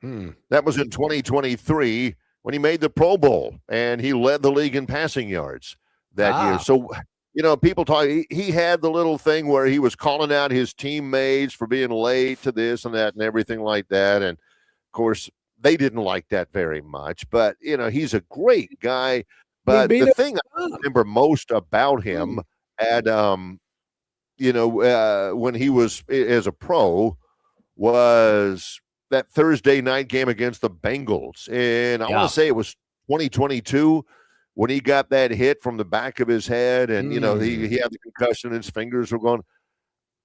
That was in 2023 when he made the Pro Bowl and he led the league in passing yards that year. So, people talk, he had the little thing where he was calling out his teammates for being late to this and that and everything like that. And of course, they didn't like that very much, but he's a great guy. But the thing I remember most about him when he was as a pro was that Thursday night game against the Bengals. And I want to say it was 2022 when he got that hit from the back of his head and, he had the concussion, his fingers were going.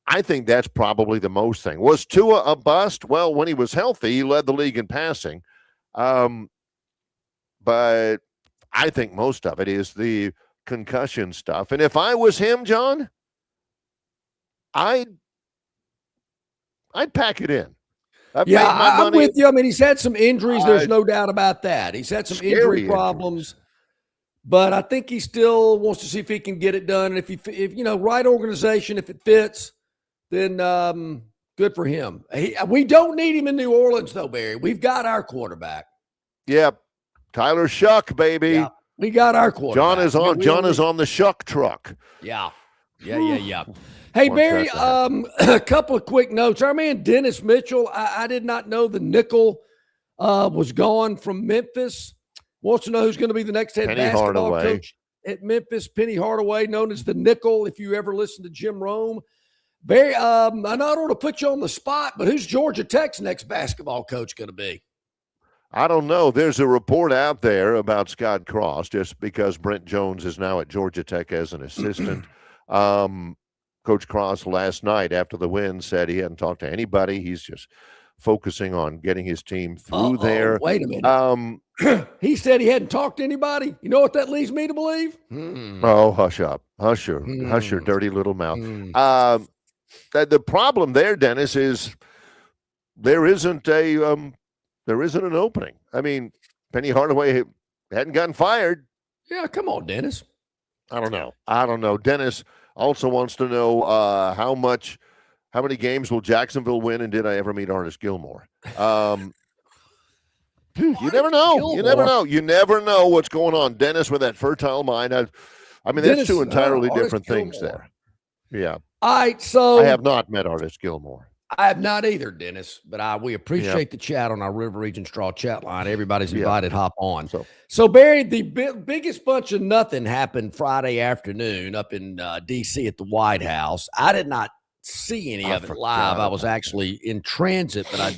I think that's probably the most thing. Was Tua a bust? Well, when he was healthy, he led the league in passing. But I think most of it is the concussion stuff. And if I was him, John, I'd pack it in. I'm with you. I mean, he's had some injuries. There's no doubt about that. He's had some injury problems, but I think he still wants to see if he can get it done. And if right organization, if it fits, then good for him. We don't need him in New Orleans, though, Barry. We've got our quarterback. Yep. Tyler Shuck, baby. Yeah, we got our quarterback. John is on the Shuck truck. Yeah. Hey, Barry, a couple of quick notes. Our man Dennis Mitchell, I did not know the nickel was gone from Memphis. Wants to know who's going to be the next head basketball coach at Memphis. Penny Hardaway, known as the nickel, if you ever listen to Jim Rome. Barry, I don't want to put you on the spot, but who's Georgia Tech's next basketball coach going to be? I don't know. There's a report out there about Scott Cross, just because Brent Jones is now at Georgia Tech as an assistant. Coach Cross last night after the win said he hadn't talked to anybody. He's just focusing on getting his team through there. Wait a minute. He said he hadn't talked to anybody. You know what that leads me to believe? Oh, hush up. Hush your dirty little mouth. The problem there, Dennis, is there isn't an opening. I mean, Penny Hardaway hadn't gotten fired. Yeah, come on, Dennis. I don't know. Dennis also wants to know how many games will Jacksonville win, and did I ever meet Artis Gilmore? You never know. You never know what's going on. Dennis with that fertile mind. I mean, that's two entirely different things there. Yeah. All right, so I have not met Artis Gilmore. I have not either, Dennis, but we appreciate the chat on our River Region Straw chat line. Everybody's invited. Hop on. So Barry, the biggest bunch of nothing happened Friday afternoon up in D.C. at the White House. I did not see any of it live. I was actually in transit, but I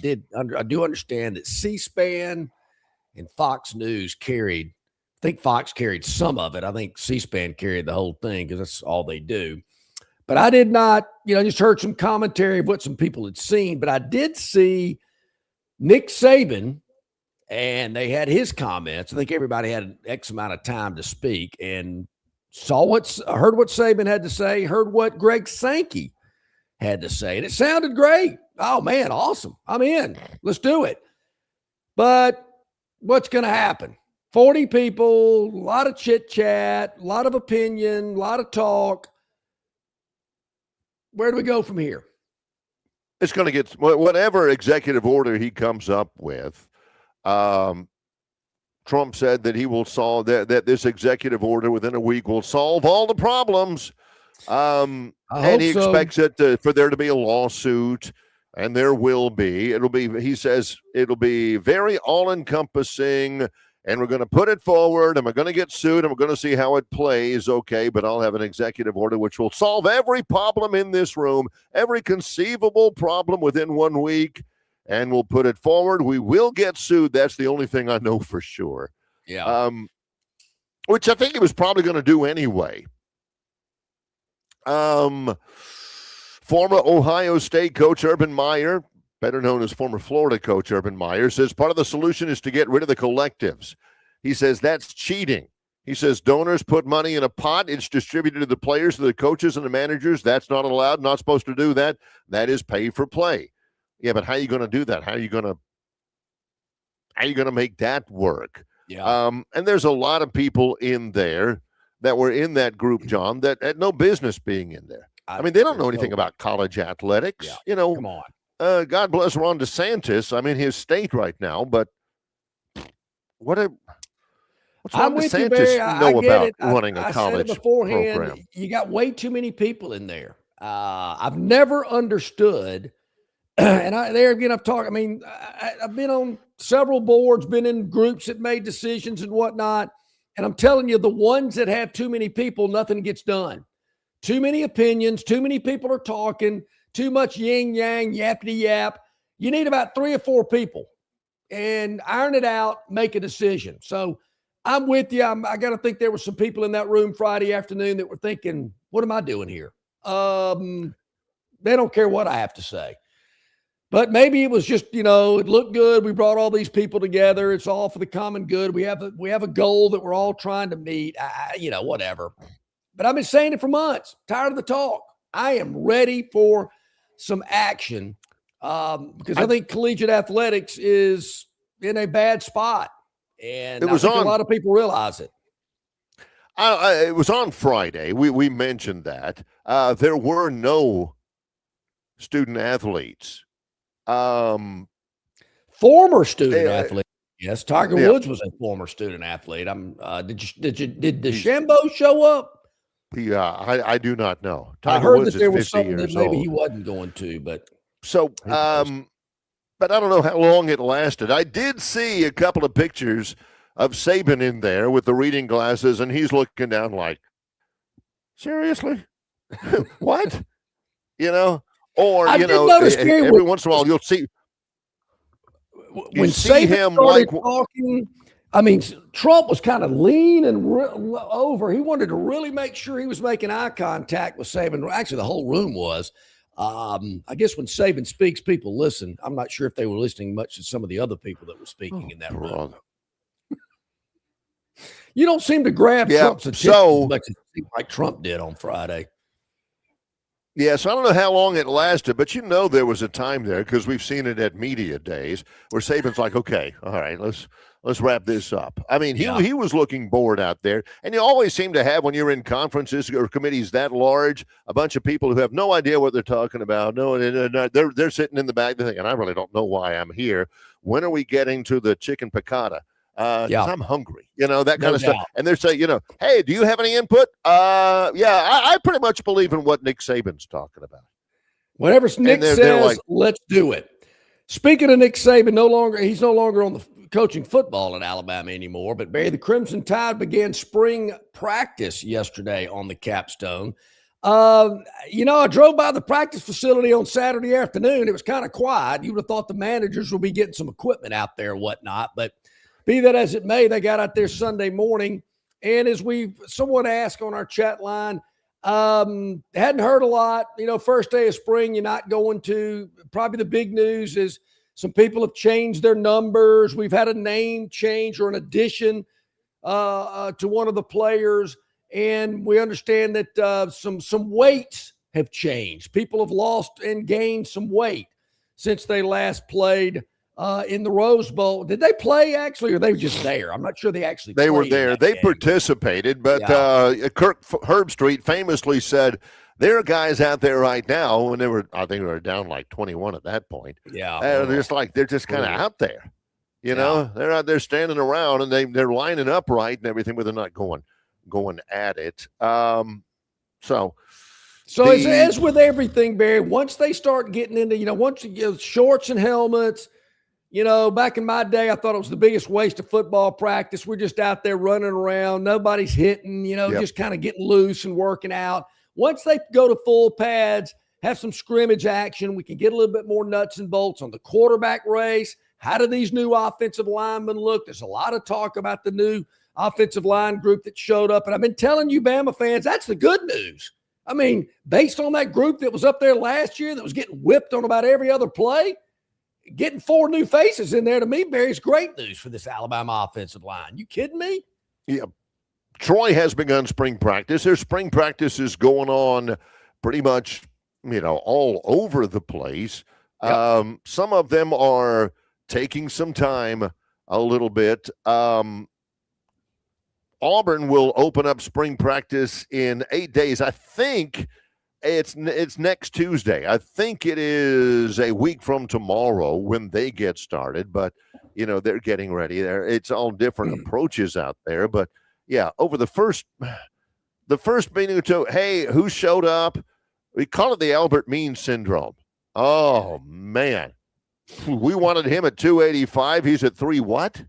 do understand that C-SPAN and Fox News carried. I think Fox carried some of it. I think C-SPAN carried the whole thing because that's all they do. But I did not, just heard some commentary of what some people had seen. But I did see Nick Saban, and they had his comments. I think everybody had an X amount of time to speak, and heard what Saban had to say, heard what Greg Sankey had to say. And it sounded great. Oh, man, awesome. I'm in. Let's do it. But what's going to happen? 40 people, a lot of chit-chat, a lot of opinion, a lot of talk. Where do we go from here? It's going to get whatever executive order he comes up with. Trump said that he will solve that this executive order within a week will solve all the problems. And he expects it for there to be a lawsuit, and there will be. He says it'll be very all-encompassing. And we're going to put it forward, and we're going to get sued, and we're going to see how it plays. Okay, but I'll have an executive order which will solve every problem in this room, every conceivable problem within 1 week, and we'll put it forward. We will get sued. That's the only thing I know for sure. Yeah. Which I think he was probably going to do anyway. Former Ohio State coach Urban Meyer, better known as former Florida coach Urban Meyer, says part of the solution is to get rid of the collectives. He says that's cheating. He says donors put money in a pot. It's distributed to the players, to the coaches, and the managers. That's not allowed. Not supposed to do that. That is pay for play. Yeah, but how are you going to do that? How are you going to make that work? Yeah. And there's a lot of people in there that were in that group, John, that had no business being in there. I mean, they don't know anything about college athletics. Yeah. Come on. God bless Ron DeSantis. I'm in his state right now, but what's Ron DeSantis know about running a college program? You got way too many people in there. I've never understood, and I've been on several boards, been in groups that made decisions and whatnot, and I'm telling you, the ones that have too many people, nothing gets done. Too many opinions, too many people are talking, too much yin-yang, yappity-yap. You need about 3 or 4 people and iron it out, make a decision. So I'm with you. I got to think there were some people in that room Friday afternoon that were thinking, what am I doing here? They don't care what I have to say. But maybe it was just, it looked good. We brought all these people together. It's all for the common good. We have a goal that we're all trying to meet, whatever. But I've been saying it for months. Tired of the talk. I am ready for some action because I think collegiate athletics is in a bad spot, and I think a lot of people realize it. It was on Friday. We mentioned that there were no student athletes. Former student athlete. Yes, Tiger Woods was a former student athlete. Did DeChambeau show up? Yeah, I do not know. I heard that there was something that maybe he wasn't going to, but but I don't know how long it lasted. I did see a couple of pictures of Saban in there with the reading glasses, and he's looking down like, seriously, what? Or every once in a while you'll see when Saban started talking. I mean, Trump was kind of lean and over. He wanted to really make sure he was making eye contact with Saban. Actually, the whole room was. I guess when Saban speaks, people listen. I'm not sure if they were listening much to some of the other people that were speaking in that room. You don't seem to grab Trump's attention as much as it seemed like Trump did on Friday. Yeah, so I don't know how long it lasted, but there was a time there because we've seen it at media days where Saban's like, okay, all right, let's wrap this up. I mean, he was looking bored out there, and you always seem to have when you're in conferences or committees that large, a bunch of people who have no idea what they're talking about. No, they're sitting in the back thinking, I really don't know why I'm here. When are we getting to the chicken piccata? I'm hungry, that kind of stuff. And they're saying, hey, do you have any input? I pretty much believe in what Nick Saban's talking about. Whatever Nick says, like, let's do it. Speaking of Nick Saban, he's no longer on the coaching football at Alabama anymore. But Barry, the Crimson Tide began spring practice yesterday on the capstone. I drove by the practice facility on Saturday afternoon. It was kind of quiet. You would have thought the managers would be getting some equipment out there and whatnot. But be that as it may, they got out there Sunday morning. And as someone asked on our chat line, hadn't heard a lot. First day of spring, you're not going to. Probably the big news is some people have changed their numbers. We've had a name change or an addition to one of the players. And we understand that some weights have changed. People have lost and gained some weight since they last played in the Rose Bowl. Did they play actually, or they were just there? I'm not sure they actually played. They were there. They participated, but Kirk Herbstreit famously said, there are guys out there right now, and I think they were down like 21 at that point. Yeah. They're just kind of out there. They're out there standing around, and they're lining up right and everything, but they're not going at it. So as with everything, Barry, once they start getting into, shorts and helmets, back in my day, I thought it was the biggest waste of football practice. We're just out there running around. Nobody's hitting, just kind of getting loose and working out. Once they go to full pads, have some scrimmage action, we can get a little bit more nuts and bolts on the quarterback race. How do these new offensive linemen look? There's a lot of talk about the new offensive line group that showed up. And I've been telling you, Bama fans, that's the good news. I mean, based on that group that was up there last year that was getting whipped on about every other play, getting 4 new faces in there, to me, Barry, is great news for this Alabama offensive line. You kidding me? Yeah. Troy has begun spring practice. Their spring practice is going on pretty much, all over the place. Yep. Some of them are taking some time a little bit. Auburn will open up spring practice in 8 days. I think it's next Tuesday. I think it is a week from tomorrow when they get started, but they're getting ready there. It's all different approaches out there, but yeah, over the first meeting or two, hey, who showed up? We call it the Albert Means syndrome. Oh man. We wanted him at 285. He's at 3 what?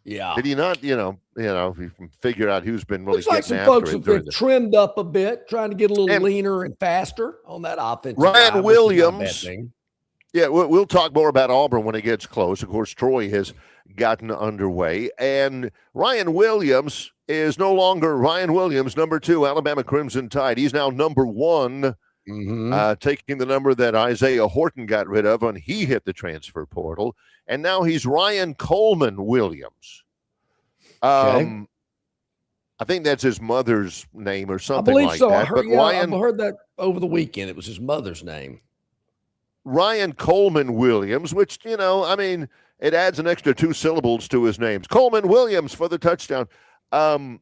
Yeah. Did he not, you can figure out who's been really Looks getting like some after folks it. have been trimmed up a bit, trying to get a little leaner and faster on that offense. Ryan Williams. Yeah, we'll talk more about Auburn when it gets close. Of course, Troy has gotten underway. And Ryan Williams is no longer Ryan Williams, number 2, Alabama Crimson Tide. He's now number 1, taking the number that Isaiah Horton got rid of when he hit the transfer portal. And now he's Ryan Coleman Williams. I think that's his mother's name or something like that. I heard that over the weekend. It was his mother's name. Ryan Coleman Williams, which, it adds an extra 2 syllables to his names. Coleman Williams for the touchdown. But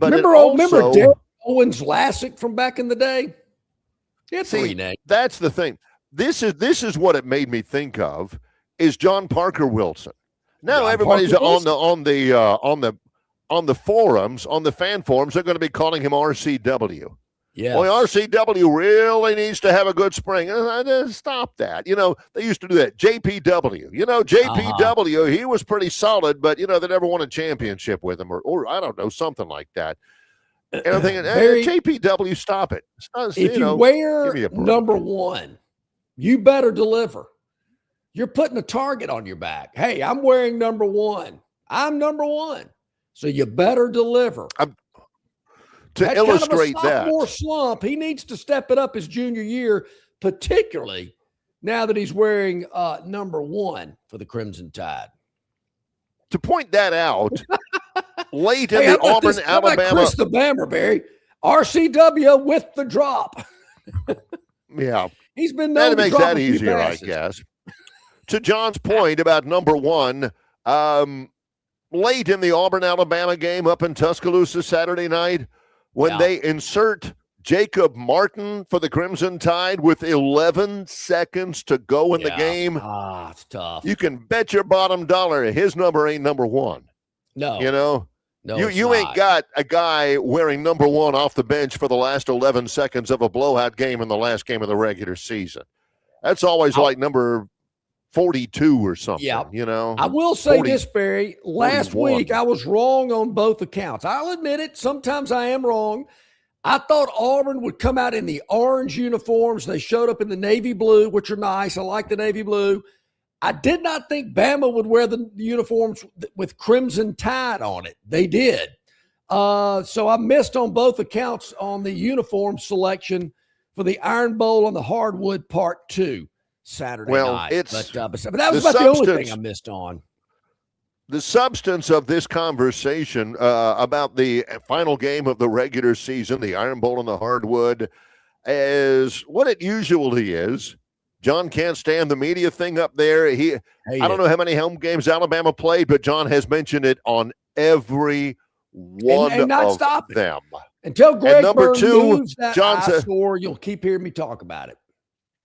remember Derek Owens Lassick from back in the day? That's the thing. This is what it made me think of is John Parker Wilson. Now everybody's on the forums, on the fan forums, they're going to be calling him RCW. Yeah. Boy, RCW really needs to have a good spring. Stop that. They used to do that. JPW. JPW, he was pretty solid, but, they never won a championship with him or I don't know, something like that. And I'm thinking, JPW, stop it. If you wear number 1, you better deliver. You're putting a target on your back. Hey, I'm wearing number 1. I'm number 1. So you better deliver. To illustrate kind of a sophomore slump, he needs to step it up his junior year, particularly now that he's wearing number 1 for the Crimson Tide. To point that out, late in the Auburn, Alabama. Chris the Bammer, Barry. RCW with the drop. Yeah. He's been known to make drop that easier, I guess. To John's point about number 1, late in the Auburn, Alabama game up in Tuscaloosa Saturday night, when they insert Jacob Martin for the Crimson Tide with 11 seconds to go in the game. It's tough. You can bet your bottom dollar his number ain't number 1. No. No, you ain't got a guy wearing number 1 off the bench for the last 11 seconds of a blowout game in the last game of the regular season. That's always like number 42 or something, you know. I will say this, Barry. Last 41. week, I was wrong on both accounts. I'll admit it. Sometimes I am wrong. I thought Auburn would come out in the orange uniforms. They showed up in the navy blue, which are nice. I like the navy blue. I did not think Bama would wear the uniforms with crimson tide on it. They did. So I missed on both accounts on the uniform selection for the Iron Bowl on the Hardwood Part 2 Saturday night. But that was about the only thing I missed on. The substance of this conversation about the final game of the regular season, the Iron Bowl on the Hardwood, is what it usually is. John can't stand the media thing up there. I don't know how many home games Alabama played, but John has mentioned it on every one and not of stopping them. Until Greg number Byrne 2, moves that John's score, you'll keep hearing me talk about it.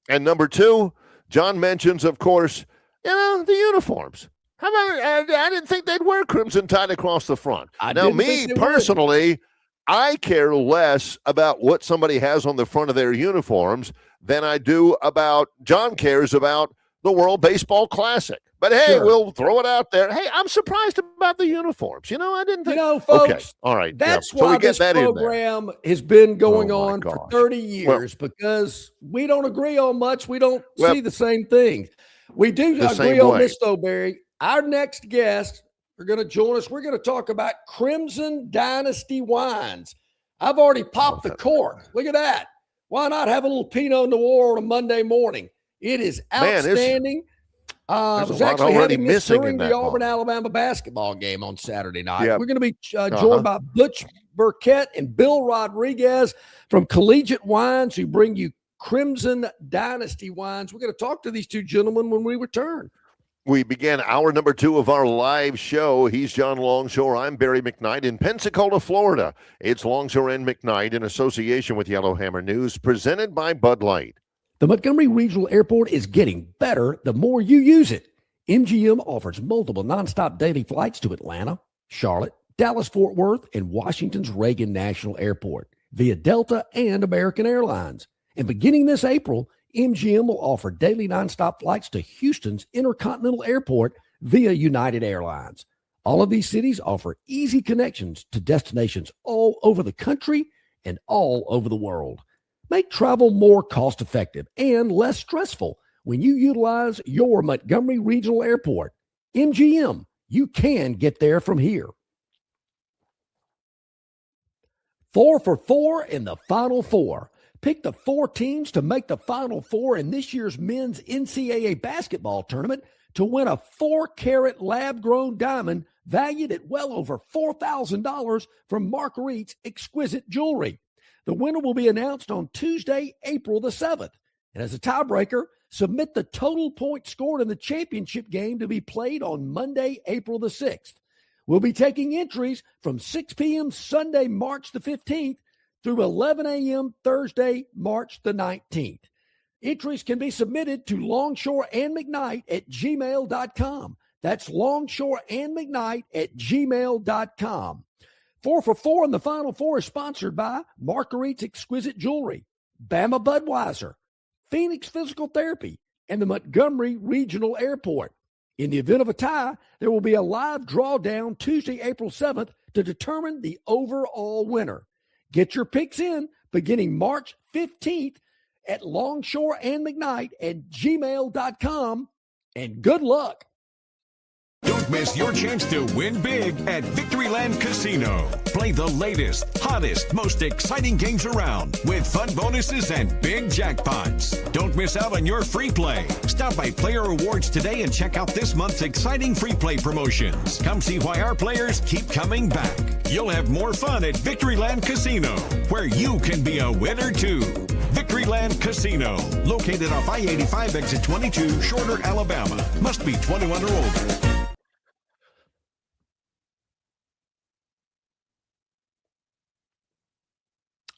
And number 2, John mentions, of course, the uniforms. How about, I didn't think they'd wear crimson tide across the front. Now, me personally, I care less about what somebody has on the front of their uniforms than I do about, John cares about the World Baseball Classic. But, hey, we'll throw it out there. Hey, I'm surprised about the uniforms. I didn't think. Folks, okay, all right. That's why this program has been going on for 30 years because we don't agree on much. We don't see the same thing. We do agree on this, though, Barry. Our next guests are going to join us. We're going to talk about Crimson Dynasty wines. I've already popped the cork. Look at that. Why not have a little Pinot Noir on a Monday morning? It is outstanding. I was actually having this during the Auburn-Alabama basketball game on Saturday night. We're going to be joined by Butch Burkett and Bill Rodriguez from Collegiate Wines, who bring you Crimson Dynasty wines. We're going to talk to these two gentlemen when we return. We began hour number 2 of our live show. He's John Longshore. I'm Barry McKnight in Pensacola, Florida. It's Longshore and McKnight in association with Yellowhammer News, presented by Bud Light. The Montgomery Regional Airport is getting better the more you use it. MGM offers multiple nonstop daily flights to Atlanta, Charlotte, Dallas-Fort Worth, and Washington's Reagan National Airport via Delta and American Airlines. And beginning this April, MGM will offer daily nonstop flights to Houston's Intercontinental Airport via United Airlines. All of these cities offer easy connections to destinations all over the country and all over the world. Make travel more cost-effective and less stressful when you utilize your Montgomery Regional Airport. MGM, you can get there from here. 4 for 4 in the Final Four. Pick the 4 teams to make the Final Four in this year's men's NCAA basketball tournament to win a 4-carat lab-grown diamond valued at well over $4,000 from Marguerite's Exquisite Jewelry. The winner will be announced on Tuesday, April the 7th. And as a tiebreaker, submit the total points scored in the championship game to be played on Monday, April the 6th. We'll be taking entries from 6 p.m. Sunday, March the 15th through 11 a.m. Thursday, March the 19th. Entries can be submitted to longshoreandmcknight@gmail.com. That's longshoreandmcknight@gmail.com. 4 for 4 in the Final Four is sponsored by Marguerite's Exquisite Jewelry, Bama Budweiser, Phoenix Physical Therapy, and the Montgomery Regional Airport. In the event of a tie, there will be a live drawdown Tuesday, April 7th to determine the overall winner. Get your picks in beginning March 15th at longshoreandmcknight@gmail.com, and good luck. Don't miss your chance to win big at Victoryland Casino. Play the latest, hottest, most exciting games around with fun bonuses and big jackpots. Don't miss out on your free play. Stop by Player Rewards today and check out this month's exciting free play promotions. Come see why our players keep coming back. You'll have more fun at Victoryland Casino, where you can be a winner too. Victoryland Casino, located off I-85 exit 22, Shorter, Alabama. Must be 21 or older.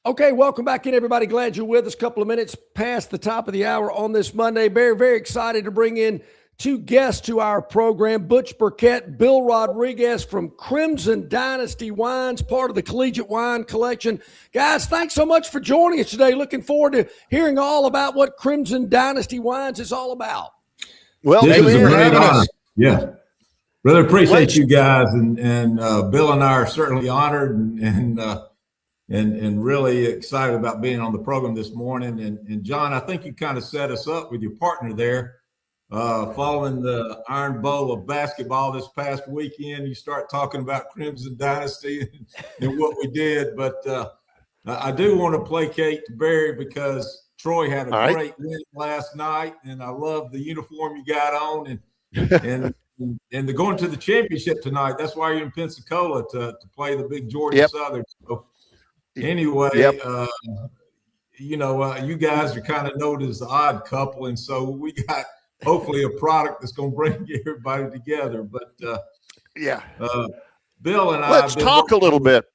Okay, welcome back in, everybody. Glad you're with us. A couple of minutes past the top of the hour on this Monday. Very, very excited to bring in two guests to our program, Butch Burkett, Bill Rodriguez from Crimson Dynasty Wines, part of the Collegiate Wine Collection. Guys, thanks so much for joining us today. Looking forward to hearing all about what Crimson Dynasty Wines is all about. Well, this is a great honor. Yeah. Really appreciate you guys. And Bill and I are certainly honored and really excited about being on the program this morning. And John, I think you kind of set us up with your partner there. Following the Iron Bowl of basketball this past weekend, you start talking about Crimson Dynasty and what we did. But I do want to placate to Barry because Troy had a great win last night, and I love the uniform you got on, and they're going to the championship tonight. That's why you're in Pensacola to play the big Georgia Southern. So anyway, you guys are kind of known as the odd couple, and so we got hopefully a product that's going to bring everybody together. But Bill and I, let's talk a little bit.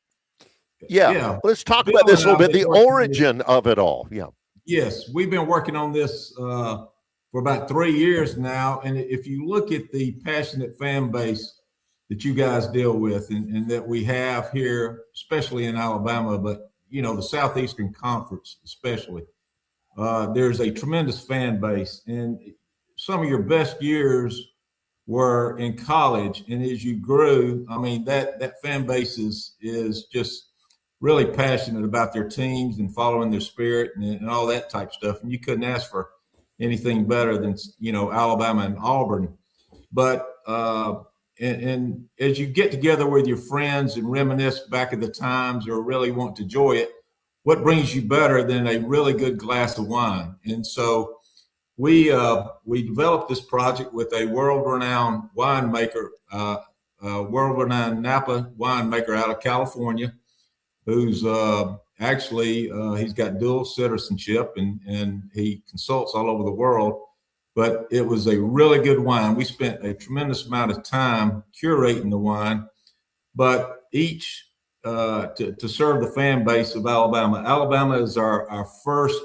Let's talk about this a little bit. The origin of it all. Yes, we've been working on this for about 3 years now, and if you look at the passionate fan base that you guys deal with, and that we have here, especially in Alabama, but the Southeastern Conference especially, there's a tremendous fan base, and some of your best years were in college, and as you grew, I mean, that fan base is just really passionate about their teams and following their spirit and all that type stuff. And you couldn't ask for anything better than, Alabama and Auburn. But and as you get together with your friends and reminisce back at the times or really want to enjoy it, what brings you better than a really good glass of wine? And so we developed this project with a world-renowned winemaker, world-renowned Napa winemaker out of California, who's he's got dual citizenship and he consults all over the world. But it was a really good wine. We spent a tremendous amount of time curating the wine, but each to serve the fan base of Alabama. Alabama is our first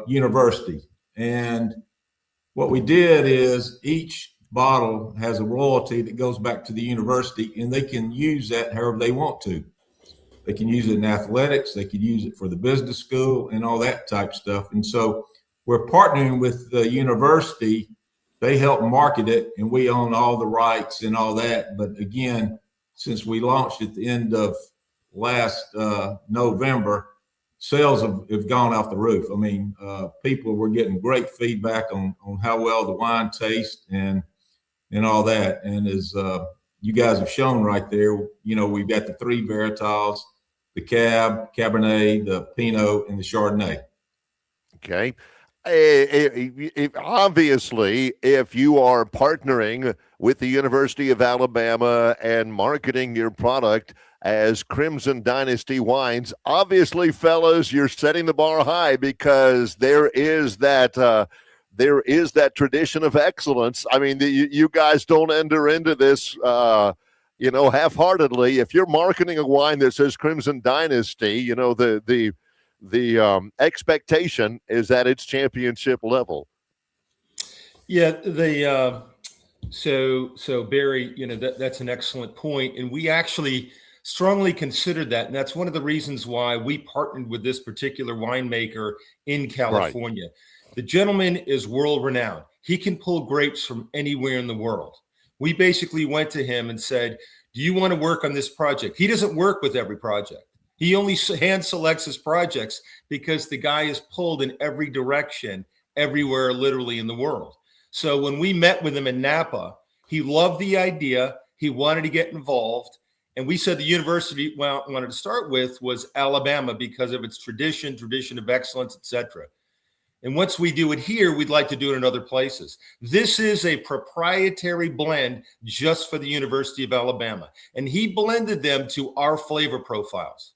university. And what we did is each bottle has a royalty that goes back to the university, and they can use that however they want to. They can use it in athletics. They could use it for the business school and all that type stuff. And so we're partnering with the university. They help market it, and we own all the rights and all that. But again, since we launched at the end of last November, sales have gone off the roof. I mean, people were getting great feedback on how well the wine tastes and all that. And as you guys have shown right there, we've got the three varietals, the Cab, Cabernet, the Pinot, and the Chardonnay. Okay. Obviously, if you are partnering with the University of Alabama and marketing your product as Crimson Dynasty Wines, obviously, fellas, you're setting the bar high because there is that tradition of excellence. I mean, you guys don't enter into this, half-heartedly. If you're marketing a wine that says Crimson Dynasty, the expectation is that it's championship level. Yeah, so Barry, that's an excellent point, and we actually strongly considered that, and that's one of the reasons why we partnered with this particular winemaker in California. Right. The gentleman is world-renowned. He can pull grapes from anywhere in the world. We basically went to him and said, do you want to work on this project? He doesn't work with every project. He only hand selects his projects because the guy is pulled in every direction, everywhere, literally in the world. So when we met with him in Napa, he loved the idea. He wanted to get involved. And we said the university wanted to start with was Alabama because of its tradition of excellence, etc. And once we do it here, we'd like to do it in other places. This is a proprietary blend just for the University of Alabama. And he blended them to our flavor profiles.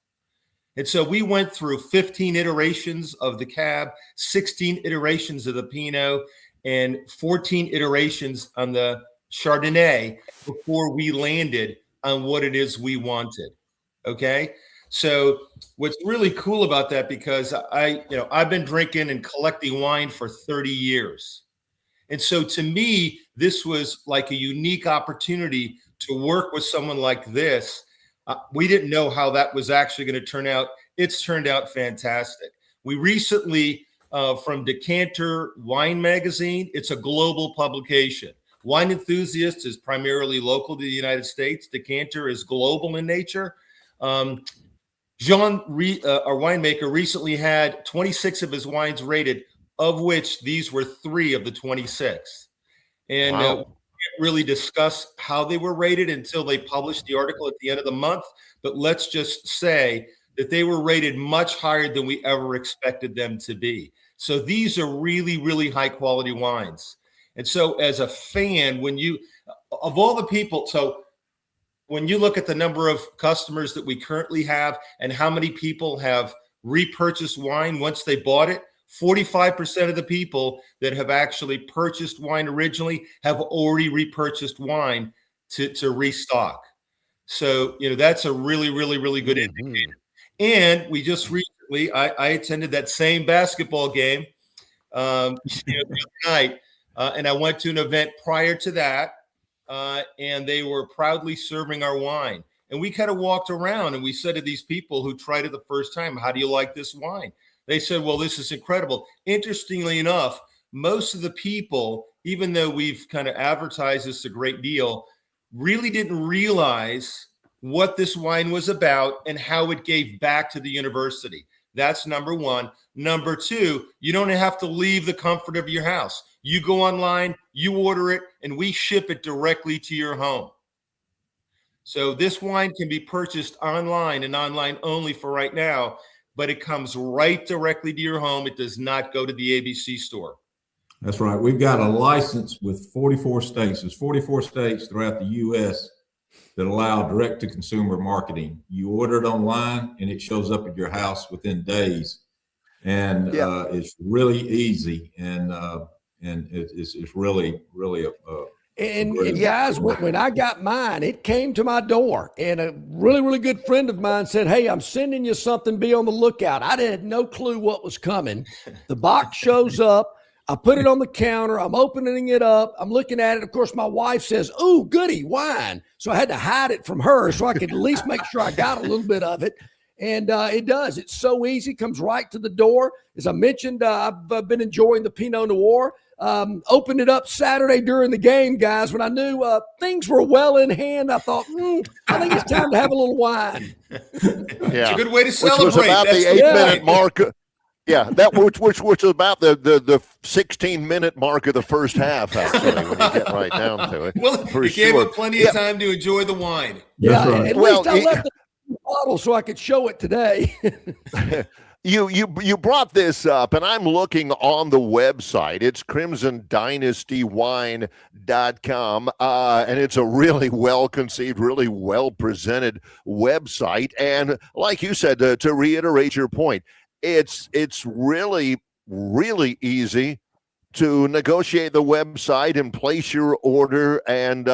And so we went through 15 iterations of the Cab, 16 iterations of the Pinot, and 14 iterations on the Chardonnay before we landed on what it is we wanted. Okay. So what's really cool about that, because I've been drinking and collecting wine for 30 years. And so to me, this was like a unique opportunity to work with someone like this. We didn't know how that was actually going to turn out. It's turned out fantastic. We recently, from Decanter Wine Magazine, it's a global publication. Wine Enthusiast is primarily local to the United States. Decanter is global in nature. Jean, our winemaker, recently had 26 of his wines rated, of which these were 3 of the 26. And we can't really discuss how they were rated until they published the article at the end of the month. But let's just say that they were rated much higher than we ever expected them to be. So these are really, really high quality wines. And so as a fan, when you look at the number of customers that we currently have and how many people have repurchased wine once they bought it, 45% of the people that have actually purchased wine originally have already repurchased wine to restock. So, that's a really, really, really good indicator. And we just recently, I attended that same basketball game the other night, and I went to an event prior to that, and they were proudly serving our wine. And we kind of walked around and we said to these people who tried it the first time, how do you like this wine? They said, well, this is incredible. Interestingly enough, most of the people, even though we've kind of advertised this a great deal, really didn't realize what this wine was about and how it gave back to the university. That's number one. Number two, you don't have to leave the comfort of your house. You go online, you order it, and we ship it directly to your home. So this wine can be purchased online and online only for right now, but it comes right directly to your home. It does not go to the ABC store. That's right. We've got a license with 44 states. There's 44 states throughout the U.S. that allow direct-to-consumer marketing. You order it online, and it shows up at your house within days. And it's really easy, and it's really, really And guys, when I got mine, it came to my door, and a really, really good friend of mine said, hey, I'm sending you something. Be on the lookout. I had no clue what was coming. The box shows up. I put it on the counter. I'm opening it up. I'm looking at it. Of course, my wife says, ooh, goody, wine. So I had to hide it from her so I could at least make sure I got a little bit of it. And it does. It's so easy. Comes right to the door. As I mentioned, I've been enjoying the Pinot Noir. Opened it up Saturday during the game, guys. When I knew things were well in hand, I thought, I think it's time to have a little wine. It's a good way to celebrate. Which was about the 8-minute mark. Yeah, that which was about the 16-minute mark of the first half, actually, when you get right down to it. Well, it gave him plenty of time to enjoy the wine. Yeah, right. At least I left the bottle so I could show it today. You brought this up, and I'm looking on the website. It's crimsondynastywine.com, and it's a really well-conceived, really well-presented website. And like you said, to reiterate your point, it's really, really easy to negotiate the website and place your order, and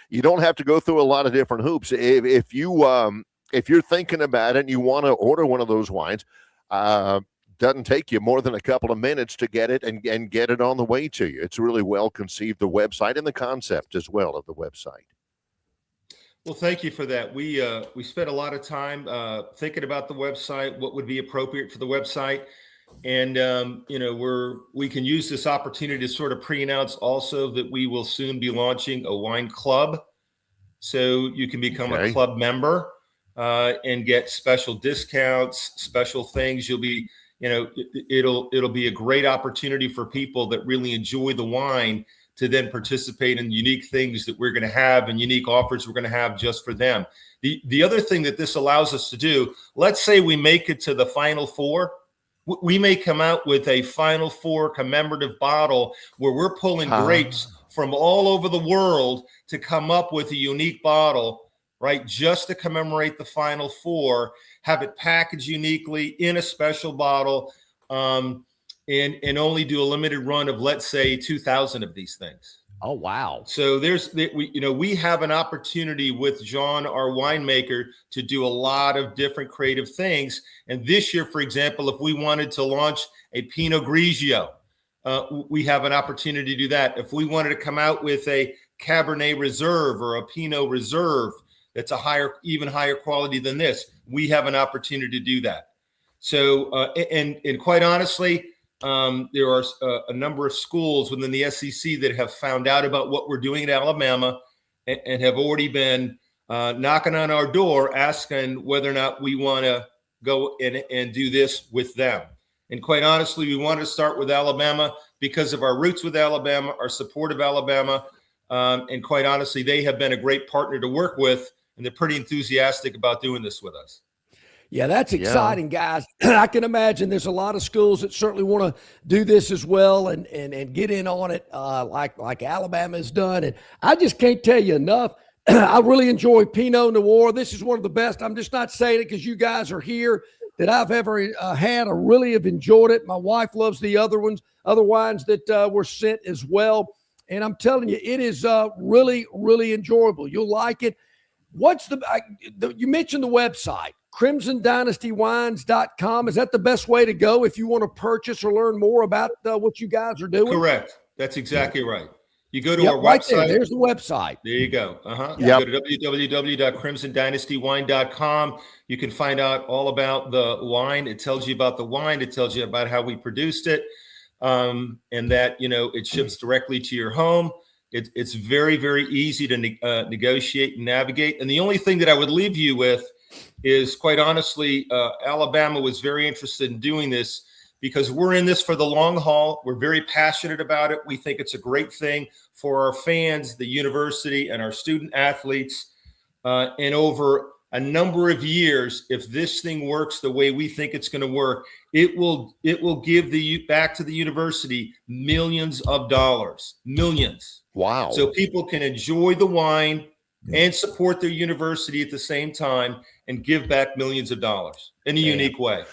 you don't have to go through a lot of different hoops. If you're thinking about it and you want to order one of those wines, doesn't take you more than a couple of minutes to get it and get it on the way to you. It's really well conceived, the website and the concept as well of the website. Well, thank you for that. We spent a lot of time thinking about the website, what would be appropriate for the website. And, we can use this opportunity to sort of pre-announce also that we will soon be launching a wine club. So you can become a club member and get special discounts, special things. You'll be, it'll be a great opportunity for people that really enjoy the wine to then participate in unique things that we're going to have and unique offers we're going to have just for them. The other thing that this allows us to do, let's say we make it to the Final Four. We may come out with a Final Four commemorative bottle where we're pulling grapes from all over the world to come up with a unique bottle, right? Just to commemorate the Final Four, have it packaged uniquely in a special bottle, and only do a limited run of, let's say, 2,000 of these things. Oh, wow. So we have an opportunity with John, our winemaker, to do a lot of different creative things. And this year, for example, if we wanted to launch a Pinot Grigio, we have an opportunity to do that. If we wanted to come out with a Cabernet Reserve or a Pinot Reserve that's even higher quality than this, we have an opportunity to do that. So, and quite honestly, there are a number of schools within the SEC that have found out about what we're doing at Alabama and have already been knocking on our door asking whether or not we want to go and do this with them. And quite honestly, we wanted to start with Alabama because of our roots with Alabama, our support of Alabama. And quite honestly, they have been a great partner to work with, and they're pretty enthusiastic about doing this with us. Yeah, that's exciting, guys. I can imagine there's a lot of schools that certainly want to do this as well and get in on it like Alabama has done. And I just can't tell you enough. I really enjoy Pinot Noir. This is one of the best. I'm just not saying it because you guys are here that I've ever had. I really have enjoyed it. My wife loves the other wines that were sent as well. And I'm telling you, it is really, really enjoyable. You'll like it. What's you mentioned the website, crimsondynastywines.com. Is that the best way to go if you want to purchase or learn more about what you guys are doing? Correct. That's exactly right. You go to our right website. There's the website. There you go. You go to www.crimsondynastywine.com. You can find out all about the wine. It tells you about the wine. It tells you about how we produced it, and that it ships directly to your home. It's very, very easy to negotiate and navigate. And the only thing that I would leave you with is, quite honestly, Alabama was very interested in doing this because we're in this for the long haul. We're very passionate about it. We think it's a great thing for our fans, the university, and our student athletes. And over a number of years, if this thing works the way we think it's going to work, it will give back to the university millions of dollars, millions. Wow. So people can enjoy the wine and support their university at the same time and give back millions of dollars in a unique way.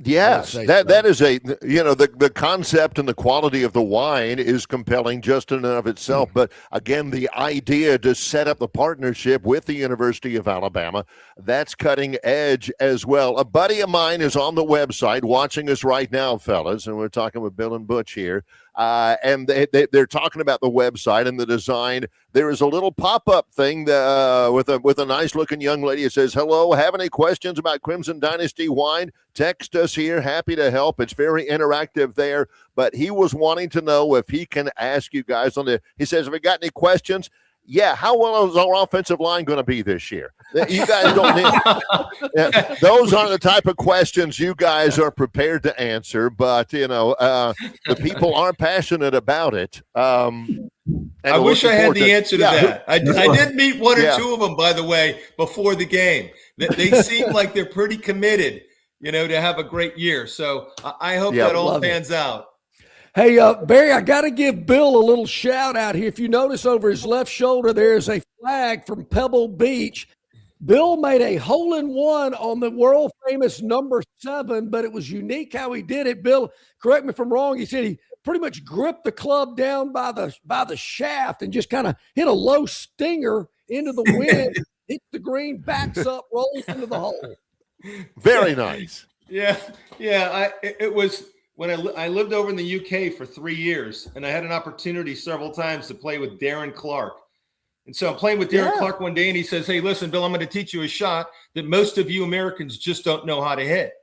Yes, that is the concept and the quality of the wine is compelling just in and of itself. But again, the idea to set up the partnership with the University of Alabama, that's cutting edge as well. A buddy of mine is on the website watching us right now, fellas, and we're talking with Bill and Butch here. And they're talking about the website and the design. There is a little pop-up thing with a nice-looking young lady. It says, "Hello, have any questions about Crimson Dynasty wine? Text us here. Happy to help." It's very interactive there. But he was wanting to know if he can ask you guys he says, "Have you got any questions?" Yeah, how well is our offensive line going to be this year? You guys don't need those aren't the type of questions you guys are prepared to answer, but the people aren't passionate about it. I wish I had the answer to that. I did meet one or two of them, by the way, before the game. They seem like they're pretty committed, to have a great year. So I hope that all pans out. Hey, Barry, I got to give Bill a little shout out here. If you notice over his left shoulder, there's a flag from Pebble Beach. Bill made a hole-in-one on the world-famous number 7, but it was unique how he did it. Bill, correct me if I'm wrong, he said he pretty much gripped the club down by the shaft and just kind of hit a low stinger into the wind, hit the green, backs up, rolls into the hole. Very nice. Yeah. It was – when I lived over in the UK for 3 years, and I had an opportunity several times to play with Darren Clark. And so I'm playing with Darren Clark one day, and he says, "Hey, listen, Bill, I'm going to teach you a shot that most of you Americans just don't know how to hit."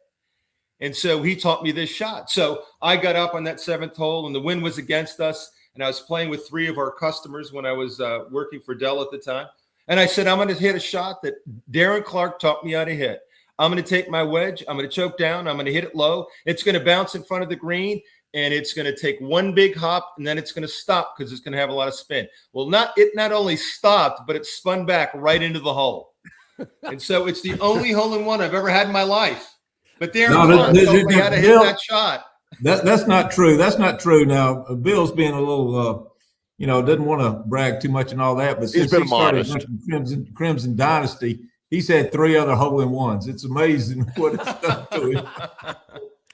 And so he taught me this shot. So I got up on that 7th hole, and the wind was against us, and I was playing with 3 of our customers when I was working for Dell at the time. And I said, "I'm going to hit a shot that Darren Clark taught me how to hit. I'm going to take my wedge. I'm going to choke down. I'm going to hit it low. It's going to bounce in front of the green, and it's going to take one big hop, and then it's going to stop because it's going to have a lot of spin." Well, it not only stopped, but it spun back right into the hole. And so it's the only hole-in-one I've ever had in my life. But Darren Clark told me how to hit that shot. That's not true. That's not true. Now, Bill's being a little, doesn't want to brag too much and all that. But since he started Crimson Dynasty, he's had 3 other hole-in-ones. It's amazing what it's done to him.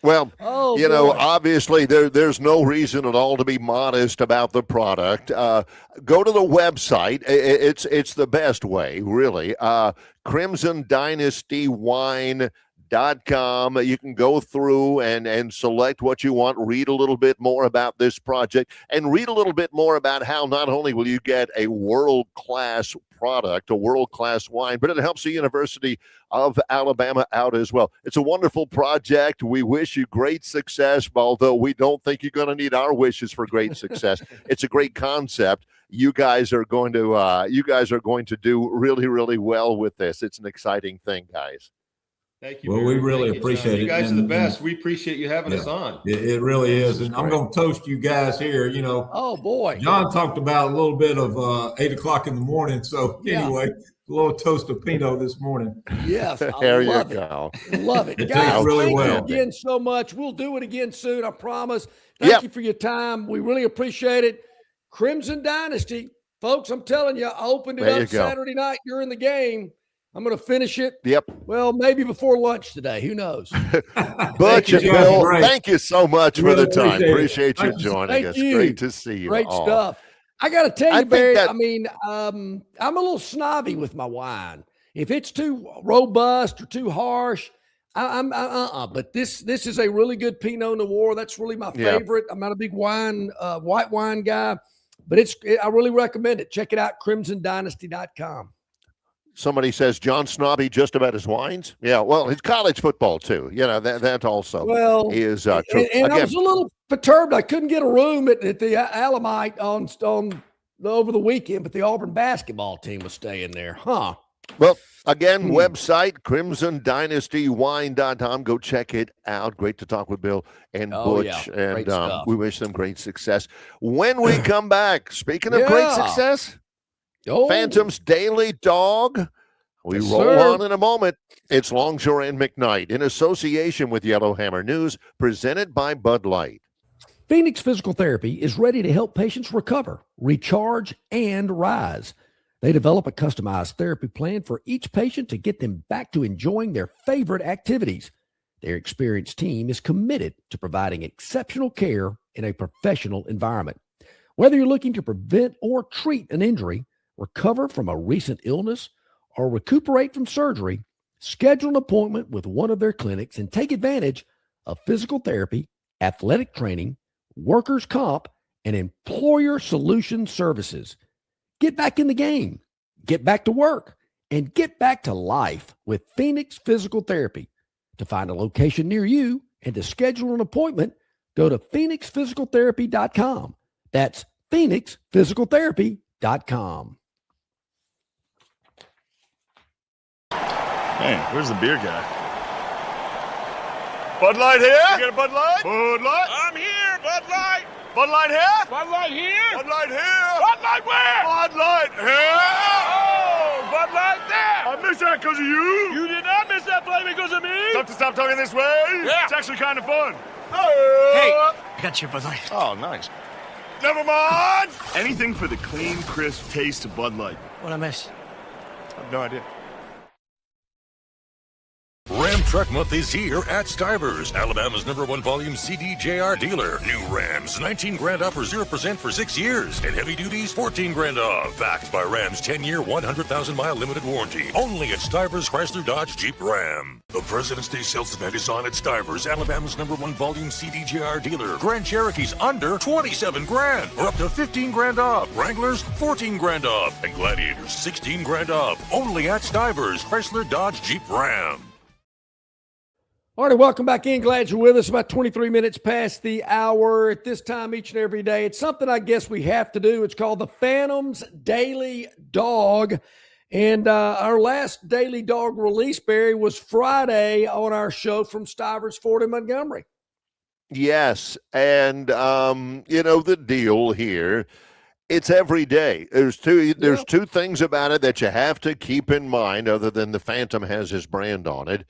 Well, obviously there's no reason at all to be modest about the product. Go to the website. It's the best way, really. CrimsonDynastyWine.com. Com. You can go through and select what you want, read a little bit more about this project, and read a little bit more about how not only will you get a world-class product, a world-class wine, but it helps the University of Alabama out as well. It's a wonderful project. We wish you great success, although we don't think you're going to need our wishes for great success. It's a great concept. You guys are going to do really, really well with this. It's an exciting thing, guys. Thank you. Well, we really appreciate it. You guys are the best. We appreciate you having us on. It really is. And I'm going to toast you guys here. You know, oh boy, John talked about a little bit of 8 o'clock in the morning. So anyway, a little toast of Pinot this morning. Yes, there you go. Love it, guys. Thank you again so much. We'll do it again soon. I promise. Thank you for your time. We really appreciate it. Crimson Dynasty, folks. I'm telling you, I opened it up Saturday night during the game. I'm going to finish it. Yep. Well, maybe before lunch today. Who knows? Butch and Bill, thank you so much for the time. Appreciate you joining us. Great to see you. Great stuff. I got to tell you, Barry, I'm a little snobby with my wine. If it's too robust or too harsh, But this is a really good Pinot Noir. That's really my favorite. I'm not a big white wine guy, but I really recommend it. Check it out, crimsondynasty.com. Somebody says John Snobby just about his wines. Yeah, well, it's college football too. You know, that also is true. And I was a little perturbed. I couldn't get a room at the Alamite over the weekend, but the Auburn basketball team was staying there. Huh. Well, again, website, crimsondynastywine.com. Go check it out. Great to talk with Bill and Butch. Yeah. And we wish them great success. When we come back, speaking of great success, Phantom's Daily Dog. We roll on in a moment. It's Longshore and McKnight in association with Yellowhammer News, presented by Bud Light. Phoenix Physical Therapy is ready to help patients recover, recharge, and rise. They develop a customized therapy plan for each patient to get them back to enjoying their favorite activities. Their experienced team is committed to providing exceptional care in a professional environment. Whether you're looking to prevent or treat an injury, recover from a recent illness, or recuperate from surgery, schedule an appointment with one of their clinics and take advantage of physical therapy, athletic training, workers' comp, and employer solution services. Get back in the game, get back to work, and get back to life with Phoenix Physical Therapy. To find a location near you and to schedule an appointment, go to phoenixphysicaltherapy.com. That's phoenixphysicaltherapy.com. Hey, where's the beer guy? Bud Light here? You get a Bud Light? Bud Light? I'm here, Bud Light. Bud Light here? Bud Light here? Bud Light here? Bud Light where? Bud Light here? Oh, Bud Light there. I missed that because of you. You did not miss that play because of me. Tough to stop talking this way? Yeah. It's actually kind of fun. Hey, I got your Bud Light. Oh, nice. Never mind. Anything for the clean, crisp taste of Bud Light. What I miss? I have no idea. Ram Truck Month is here at Stivers, Alabama's #1 volume CDJR dealer. New Rams, 19 grand off or 0% for 6 years. And heavy duties, 14 grand off. Backed by Ram's 10-year, 100,000-mile limited warranty. Only at Stivers Chrysler Dodge Jeep Ram. The President's Day sales event is on at Stivers, Alabama's #1 volume CDJR dealer. Grand Cherokees under 27 grand or up to 15 grand off. Wranglers, 14 grand off. And Gladiators, 16 grand off. Only at Stivers Chrysler Dodge Jeep Ram. All right, welcome back in. Glad you're with us. About 23 minutes past the hour at this time each and every day. It's something I guess we have to do. It's called the Phantom's Daily Dog. And our last Daily Dog release, Barry, was Friday on our show from Stivers Ford in Montgomery. Yes, and the deal here, it's every day. There's two things about it that you have to keep in mind other than the Phantom has his brand on it.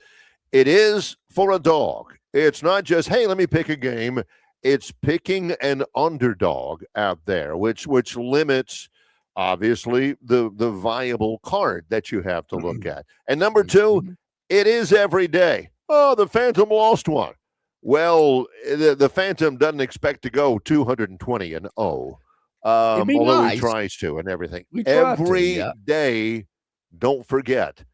It is for a dog. It's not just, hey, let me pick a game. It's picking an underdog out there, which limits, obviously, the viable card that you have to look at. And number two, it is every day. Oh, the Phantom lost one. Well, the Phantom doesn't expect to go 220-0, although he tries to and everything. Every day, don't forget,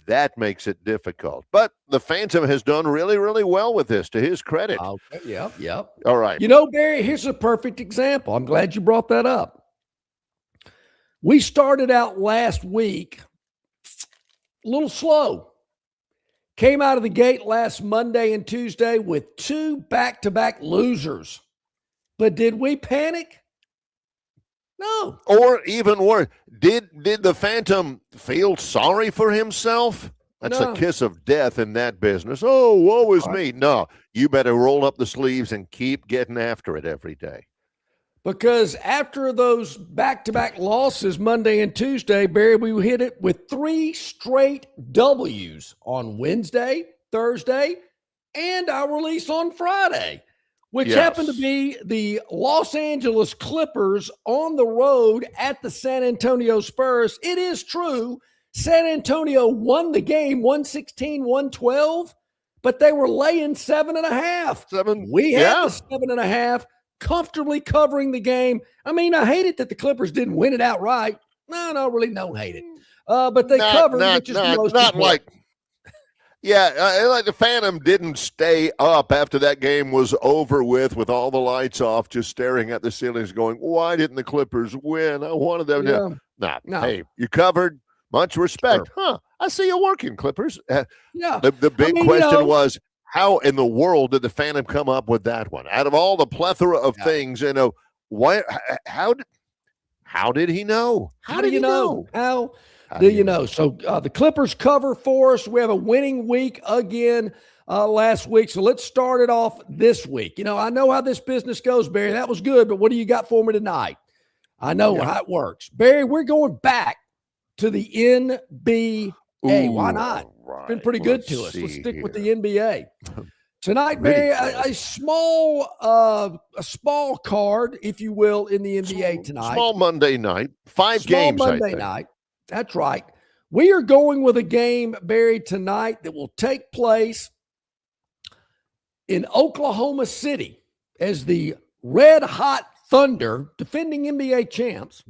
that makes it difficult. But the Phantom has done really, really well with this, to his credit. Okay, yep. All right. Barry, here's a perfect example. I'm glad you brought that up. We started out last week a little slow. Came out of the gate last Monday and Tuesday with 2 back-to-back losers. But did we panic? No. Or even worse, did the Phantom feel sorry for himself? That's a kiss of death in that business. Oh, woe is me. No, you better roll up the sleeves and keep getting after it every day. Because after those back-to-back losses Monday and Tuesday, Barry, we hit it with 3 straight W's on Wednesday, Thursday, and our release on Friday, which happened to be the Los Angeles Clippers on the road at the San Antonio Spurs. It is true, San Antonio won the game 116-112, but they were laying 7.5. We had the 7.5. Comfortably covering the game. I mean, I hate it that the Clippers didn't win it outright. No, really don't hate it. But they covered, which is the most important. Like the Phantom didn't stay up after that game was over with all the lights off, just staring at the ceilings going, why didn't the Clippers win? I wanted them to. No. Hey, you covered. Much respect. Sure. I see you working, Clippers. The big question was, how in the world did the Phantom come up with that one? Out of all the plethora of things, how did he know? How do you know? How do you know? So the Clippers cover for us. We have a winning week again last week. So let's start it off this week. I know how this business goes, Barry. That was good, but what do you got for me tonight? I know how it works. Barry, we're going back to the NBA. Why not? Right. It's been pretty good to us. Let's stick with the NBA. Tonight, Barry, a small card, if you will, in the NBA tonight. Small Monday night. 5 games, Monday night. That's right. We are going with a game, Barry, tonight that will take place in Oklahoma City as the Red Hot Thunder, defending NBA champs,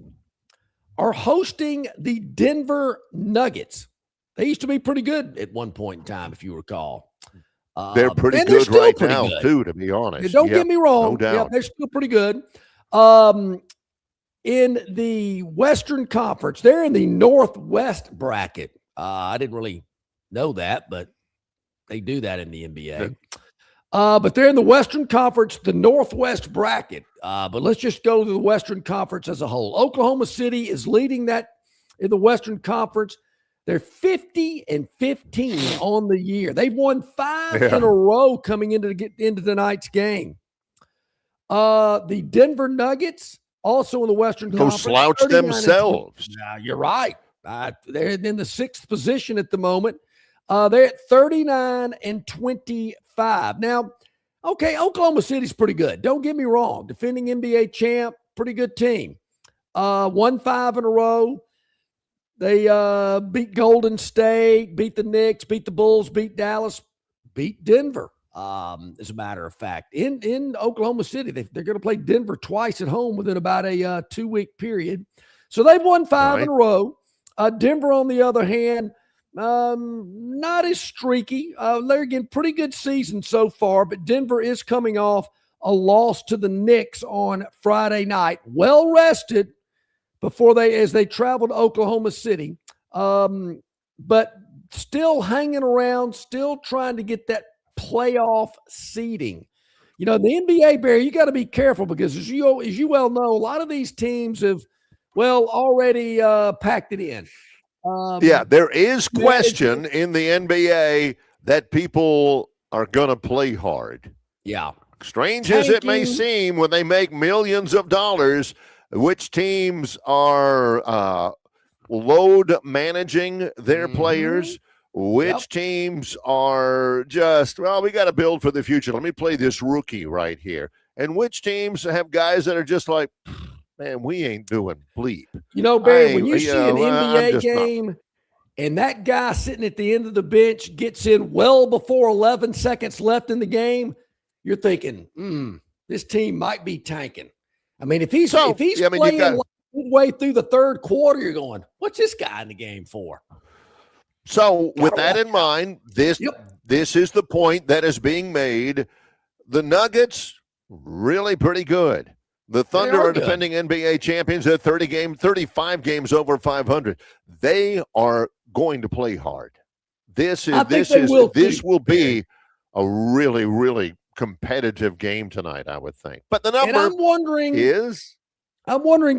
are hosting the Denver Nuggets. They used to be pretty good at one point in time, if you recall. They're pretty good right now, too, to be honest. Don't get me wrong. No doubt. Yeah, they're still pretty good. In the Western Conference, they're in the Northwest bracket. I didn't really know that, but they do that in the NBA. But they're in the Western Conference, the Northwest bracket. But let's just go to the Western Conference as a whole. Oklahoma City is leading that in the Western Conference. They're 50-15 on the year. They've won 5 in a row coming into tonight's game. The Denver Nuggets, also in the Western Conference, slouch themselves. You're right. They're in the 6th position at the moment. They're at 39-25. Now, okay, Oklahoma City's pretty good. Don't get me wrong. Defending NBA champ, pretty good team. Won 5 in a row. They beat Golden State, beat the Knicks, beat the Bulls, beat Dallas, beat Denver, as a matter of fact. In Oklahoma City, they're going to play Denver twice at home within about a 2-week period. So they've won 5 in a row. Denver, on the other hand, not as streaky. They're getting pretty good season so far, but Denver is coming off a loss to the Knicks on Friday night. Well rested as they travel to Oklahoma City, but still hanging around, still trying to get that playoff seeding. The NBA, Barry, you got to be careful because as you well know, a lot of these teams have, already packed it in. There is question in the NBA that people are going to play hard. Yeah. Strange as it may seem, when they make millions of dollars, which teams are load managing their players, which teams are just, we got to build for the future. Let me play this rookie right here. And which teams have guys that are just like, man, we ain't doing bleep. Barry, when you see an NBA game and that guy sitting at the end of the bench gets in well before 11 seconds left in the game, you're thinking, this team might be tanking. I mean, if he's playing midway through the third quarter, you're going, what's this guy in the game for? So with that in mind, this is the point that is being made. The Nuggets, really pretty good. The Thunder are defending NBA champions. They're 35 games over 500. They are going to play hard. This will be a really, really competitive game tonight, I would think. But the number I'm wondering,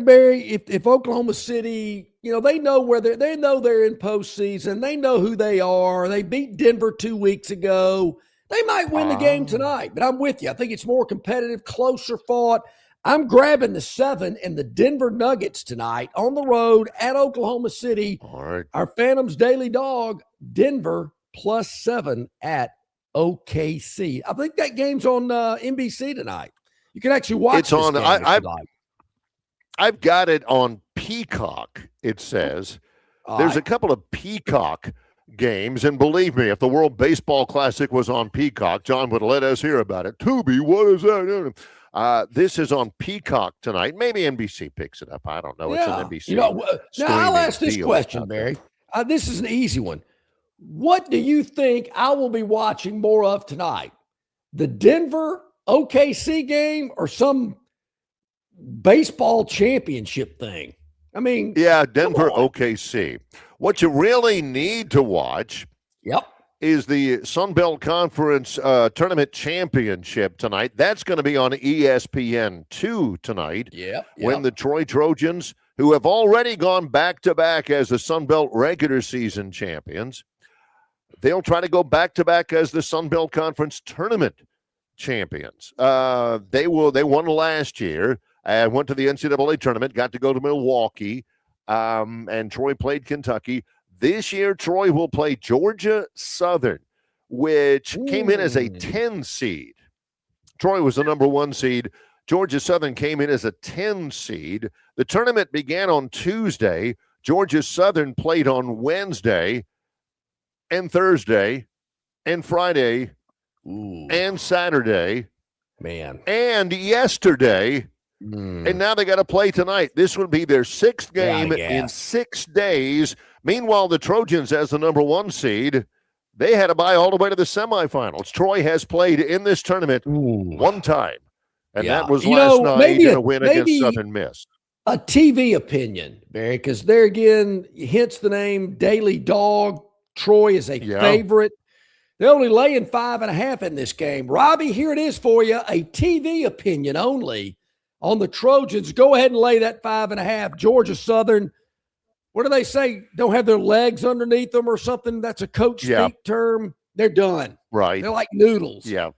Barry, if Oklahoma City, they know they know they're in postseason. They know who they are. They beat Denver 2 weeks ago. They might win the game tonight, but I'm with you. I think it's more competitive, closer fought. I'm grabbing the 7 and the Denver Nuggets tonight on the road at Oklahoma City. All right. Our Phantoms daily dog, Denver +7 at OKC. I think that game's on NBC tonight. You can actually watch it's on. Game I've got it on Peacock. It says there's a couple of Peacock games, and believe me, if the World Baseball Classic was on Peacock, John would let us hear about it. Tubi, what is that? This is on Peacock tonight. Maybe NBC picks it up. I don't know. It's an NBC. Now I'll ask this question, Barry. This is an easy one. What do you think I will be watching more of tonight? The Denver OKC game or some baseball championship thing? I mean, Denver OKC. What you really need to watch is the Sun Belt Conference Tournament Championship tonight. That's going to be on ESPN2 tonight. When the Troy Trojans, who have already gone back-to-back as the Sun Belt regular season champions, they'll try to go back-to-back as the Sun Belt Conference Tournament champions. They won last year and went to the NCAA tournament, got to go to Milwaukee, and Troy played Kentucky. This year, Troy will play Georgia Southern, which came in as a 10 seed. Troy was the number 1 seed. Georgia Southern came in as a 10 seed. The tournament began on Tuesday. Georgia Southern played on Wednesday and Thursday and Friday and Saturday. And yesterday. And now they got to play tonight. This would be their 6th game in 6 days. Meanwhile, the Trojans, as the number 1 seed, they had to bye all the way to the semifinals. Troy has played in this tournament one time, and that was last night in a win against Southern Miss. A TV opinion, Barry, because there again, hence the name Daily Dog. Troy is a favorite. They're only laying 5.5 in this game. Robbie, here it is for you, a TV opinion only on the Trojans. Go ahead and lay that 5.5. Georgia Southern, what do they say? Don't have their legs underneath them or something? That's a coach speak term. They're done. Right. They're like noodles. Yeah.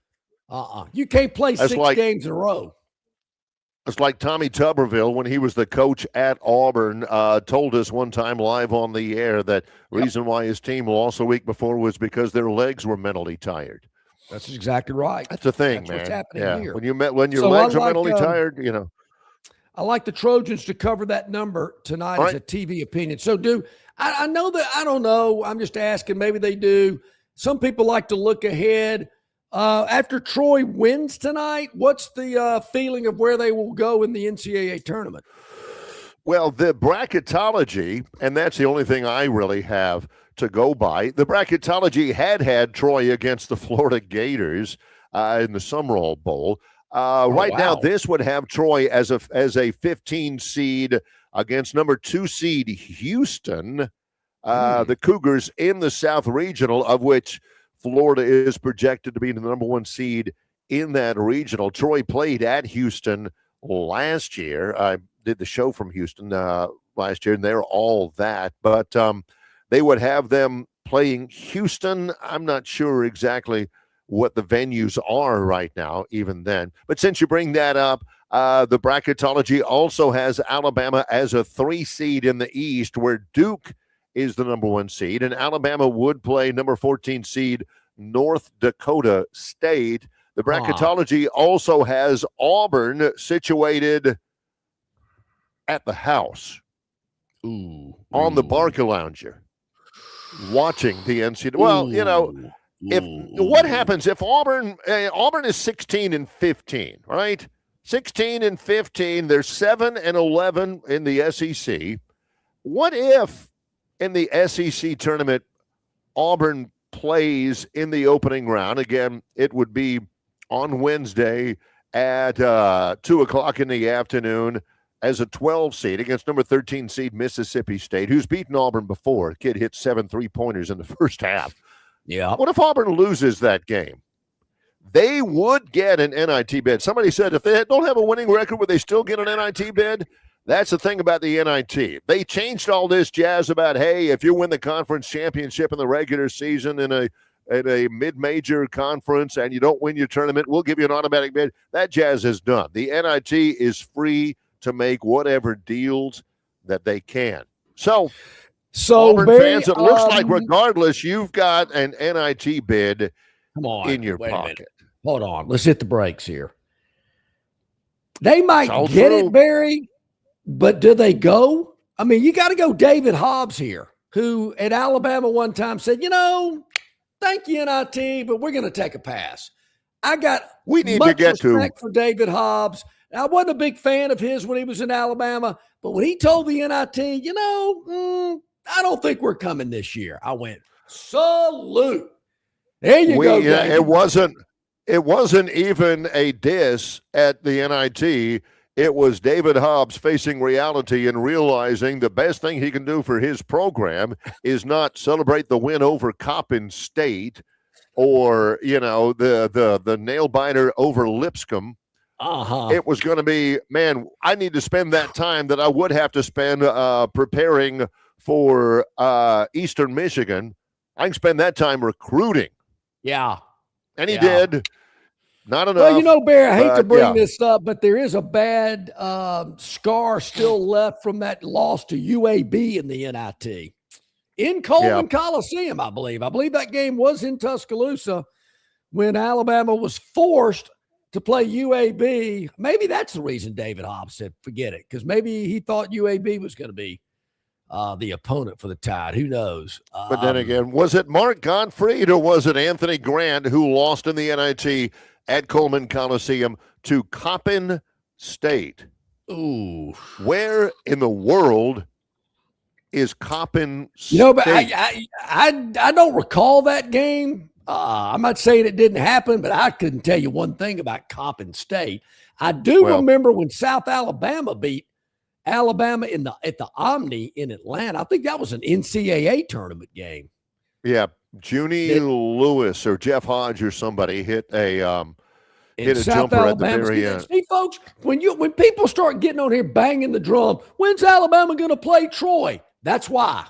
You can't play 6 games in a row. It's like Tommy Tuberville, when he was the coach at Auburn, told us one time live on the air that reason why his team lost the week before was because their legs were mentally tired. That's exactly right. That's the thing, That's man. What's happening here. When your legs are mentally tired, I like the Trojans to cover that number tonight as a TV opinion. So I know that, I don't know. I'm just asking. Maybe they do. Some people like to look ahead. After Troy wins tonight, what's the feeling of where they will go in the NCAA tournament? Well, the bracketology, and that's the only thing I really have to go by. The bracketology had Troy against the Florida Gators in the Summerall Bowl. Now, this would have Troy as a 15 seed against number 2 seed Houston, the Cougars in the South Regional, of which Florida is projected to be the number 1 seed in that regional. Troy played at Houston last year. I did the show from Houston last year, and they're all that. But they would have them playing Houston. I'm not sure exactly what the venues are right now, even then. But since you bring that up, the bracketology also has Alabama as a 3 seed in the East, where Duke is the number 1 seed, and Alabama would play number 14 seed North Dakota State. The bracketology also has Auburn situated at the house on the Barcalounger, watching the NCAA. Well, what happens if Auburn is 16-15, right? 16-15. They're 7-11 in the SEC. What if in the SEC tournament Auburn plays in the opening round. Again, it would be on Wednesday at 2 o'clock in the afternoon as a 12 seed against number 13 seed Mississippi State, who's beaten Auburn before. The kid hit 7 3-pointers in the first half. Yeah. What if Auburn loses that game? They would get an NIT bid. Somebody said if they don't have a winning record, would they still get an NIT bid? That's the thing about the NIT. They changed all this jazz about, hey, if you win the conference championship in the regular season in a mid-major conference and you don't win your tournament, we'll give you an automatic bid. That jazz is done. The NIT is free to make whatever deals that they can. So Auburn fans, it looks like regardless, you've got an NIT bid in your pocket. Hold on. Let's hit the brakes here. They might get it, Barry, but do they go? I mean, you got to go David Hobbs here, who at Alabama one time said, thank you, NIT, but we're going to take a pass. We need to get respect for David Hobbs. I wasn't a big fan of his when he was in Alabama, but when he told the NIT, I don't think we're coming this year. I went, salute. There you go, David. It wasn't even a diss at the NIT. It was David Hobbs facing reality and realizing the best thing he can do for his program is not celebrate the win over Coppin State or, the nail biter over Lipscomb. It was going to be, man, I need to spend that time that I would have to spend preparing for Eastern Michigan. I can spend that time recruiting. Yeah. And he did. Not enough. Well, Bear, I hate to bring this up, but there is a bad scar still left from that loss to UAB in the NIT. In Coleman Coliseum, I believe. I believe that game was in Tuscaloosa when Alabama was forced to play UAB. Maybe that's the reason David Hobbs said, forget it, because maybe he thought UAB was going to be the opponent for the Tide. Who knows? But then again, was it Mark Gottfried or was it Anthony Grant who lost in the NIT at Coleman Coliseum to Coppin State? Ooh. Where in the world is Coppin State? But I don't recall that game. I'm not saying it didn't happen, but I couldn't tell you one thing about Coppin State. I do remember when South Alabama beat Alabama at the Omni in Atlanta. I think that was an NCAA tournament game. Yeah, Junie Lewis or Jeff Hodge or somebody hit a jumper Alabama at the very end. See, folks, when people start getting on here banging the drum, when's Alabama going to play Troy? That's why.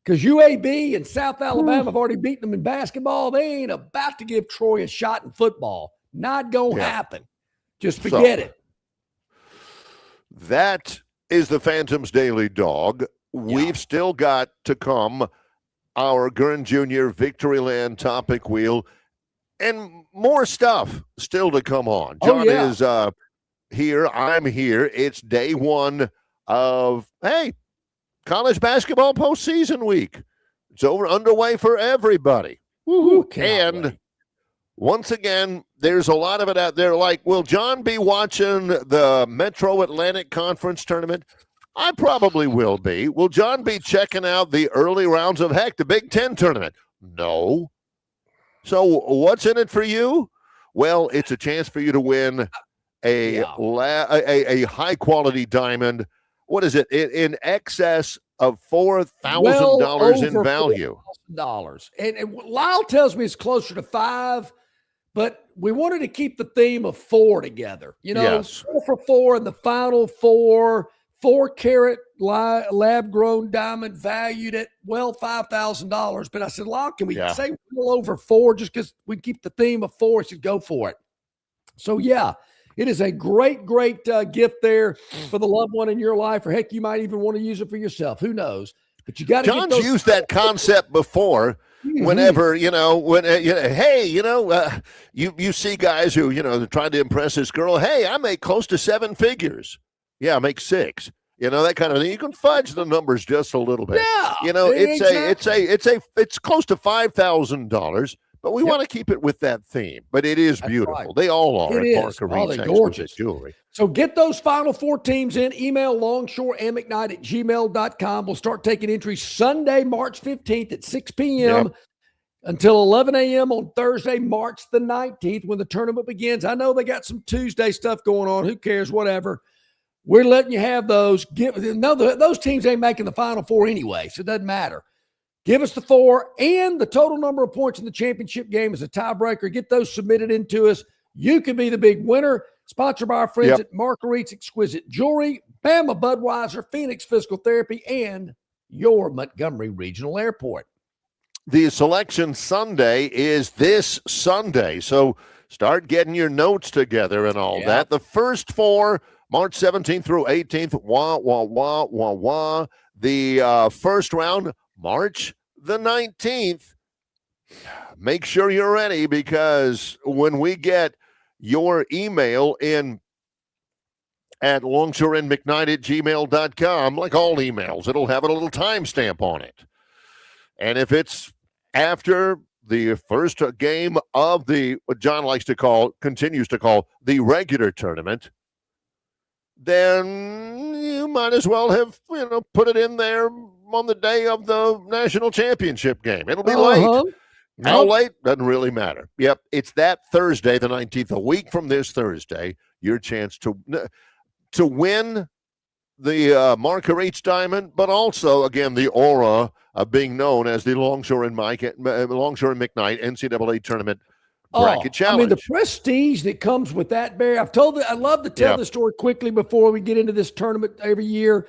Because UAB and South Alabama have already beaten them in basketball. They ain't about to give Troy a shot in football. Not going to happen. Just forget it. That is the Phantom's Daily Dog. We've still got to come our Gurn Jr. Victoryland topic wheel and more stuff still to come on. John is here. I'm here. It's day one of, college basketball postseason week. It's underway for everybody. Woo-hoo, and once again, there's a lot of it out there. Like, will John be watching the Metro Atlantic Conference tournament? I probably will be. Will John be checking out the early rounds of, the Big Ten tournament? No. So what's in it for you? Well, it's a chance for you to win a high-quality diamond. What is it? In excess of $4,000 in value. $4,000. And Lyle tells me it's closer to $5,000, but we wanted to keep the theme of 4 together. 4 for 4 in the final 4 4-carat lab-grown diamond valued at, $5,000. But I said, Lyle, can we say a little over 4 just because we keep the theme of 4? I should go for it. So, it is a great, great gift there for the loved one in your life, or heck, you might even want to use it for yourself. Who knows? But you got to. John's used that concept before. Whenever you see guys who they're trying to impress this girl. Hey, I make close to 7 figures. Yeah, I make 6. That kind of thing. You can fudge the numbers just a little bit. Yeah, it's close to $5,000. But we want to keep it with that theme. But it is beautiful. Right. They all are. It is. They're gorgeous. Jewelry. So get those final 4 teams in. Email longshoreMcKnight@gmail.com. We'll start taking entries Sunday, March 15th at 6 p.m. until 11 a.m. on Thursday, March the 19th, when the tournament begins. I know they got some Tuesday stuff going on. Who cares? Whatever. We're letting you have those. Those teams ain't making the Final Four anyway, so it doesn't matter. Give us the 4 and the total number of points in the championship game as a tiebreaker. Get those submitted into us. You could be the big winner. Sponsored by our friends at Marguerite's Exquisite Jewelry, Bama Budweiser, Phoenix Physical Therapy, and your Montgomery Regional Airport. The Selection Sunday is this Sunday, so start getting your notes together and all that. The first 4, March 17th through 18th, The first round, March the 19th. Make sure you're ready, because when we get your email in at longshoreandmcknight@gmail.com, like all emails, it'll have a little timestamp on it. And if it's after the first game of what John continues to call the regular tournament, then you might as well have, put it in there on the day of the national championship game. It'll be late. How late? Doesn't really matter. Yep, it's that Thursday, the 19th, a week from this Thursday, your chance to win the Marguerite's Diamond, but also, again, the aura of being known as the Longshore and McKnight NCAA Tournament Bracket Challenge. I mean, the prestige that comes with that, Barry. I love to tell the story quickly before we get into this tournament every year.